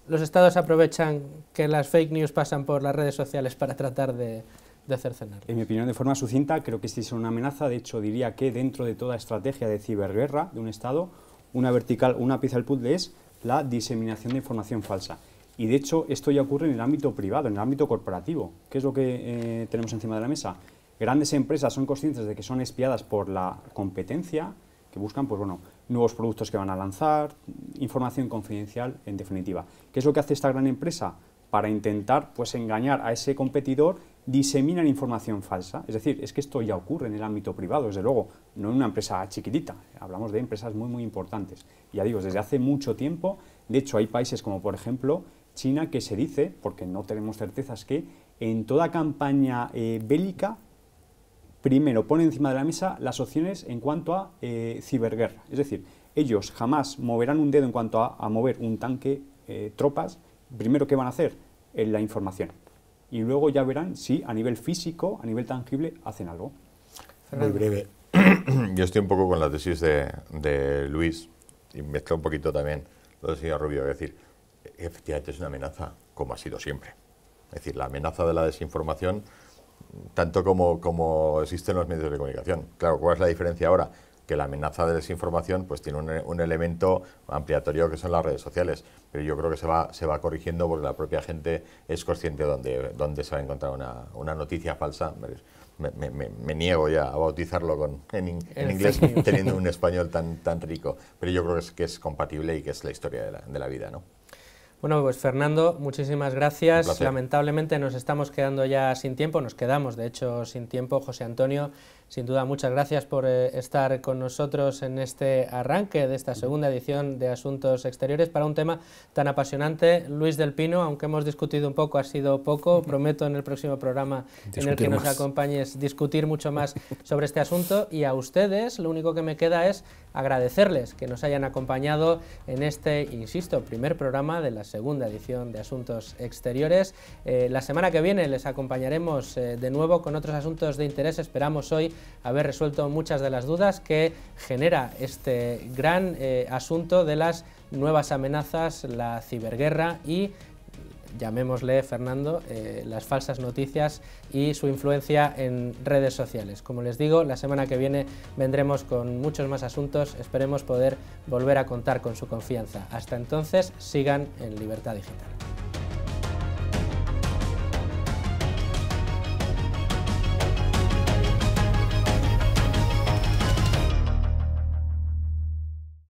los estados aprovechan que las fake news pasan por las redes sociales para tratar de cercenar? En mi opinión, de forma sucinta, creo que sí es una amenaza. De hecho, diría que dentro de toda estrategia de ciberguerra de un estado, una pieza del puzzle es la diseminación de información falsa. Y de hecho esto ya ocurre en el ámbito privado, en el ámbito corporativo. ¿Qué es lo que tenemos encima de la mesa? Grandes empresas son conscientes de que son espiadas por la competencia, que buscan pues, bueno, nuevos productos que van a lanzar, información confidencial en definitiva. ¿Qué es lo que hace esta gran empresa? Para intentar pues, engañar a ese competidor, diseminan información falsa. Es decir, es que esto ya ocurre en el ámbito privado, desde luego, no en una empresa chiquitita, hablamos de empresas muy, muy importantes. Ya digo, desde hace mucho tiempo, de hecho hay países como por ejemplo China que se dice, porque no tenemos certezas, que en toda campaña bélica, primero pone encima de la mesa las opciones en cuanto a ciberguerra. Es decir, ellos jamás moverán un dedo en cuanto a mover un tanque, tropas. Primero, ¿qué van a hacer? La información. Y luego ya verán si a nivel físico, a nivel tangible, hacen algo. Muy breve. Yo estoy un poco con la tesis de Luis y mezclo un poquito también lo del señor Rubio. Es decir, efectivamente es una amenaza, como ha sido siempre. Es decir, la amenaza de la desinformación, tanto como existen los medios de comunicación. Claro, ¿cuál es la diferencia ahora? Que la amenaza de desinformación pues tiene un elemento ampliatorio que son las redes sociales, pero yo creo que se va corrigiendo porque la propia gente es consciente de dónde se va a encontrar una noticia falsa. Me niego ya a bautizarlo en inglés teniendo un español tan rico, pero yo creo que es compatible y que es la historia de la vida, ¿no? Bueno, pues Fernando, muchísimas gracias. Lamentablemente nos estamos quedando ya sin tiempo, nos quedamos de hecho sin tiempo. José Antonio, sin duda muchas gracias por estar con nosotros en este arranque de esta segunda edición de Asuntos Exteriores para un tema tan apasionante. Luis del Pino, aunque hemos discutido un poco, ha sido poco, prometo en el próximo programa en el que nos acompañes discutir mucho más sobre este asunto, y a ustedes lo único que me queda es agradecerles que nos hayan acompañado en este, insisto, primer programa de la segunda edición de Asuntos Exteriores. La semana que viene les acompañaremos de nuevo con otros asuntos de interés. Esperamos hoy haber resuelto muchas de las dudas que genera este gran asunto de las nuevas amenazas, la ciberguerra y, llamémosle, Fernando, las falsas noticias y su influencia en redes sociales. Como les digo, la semana que viene vendremos con muchos más asuntos, esperemos poder volver a contar con su confianza. Hasta entonces, sigan en Libertad Digital.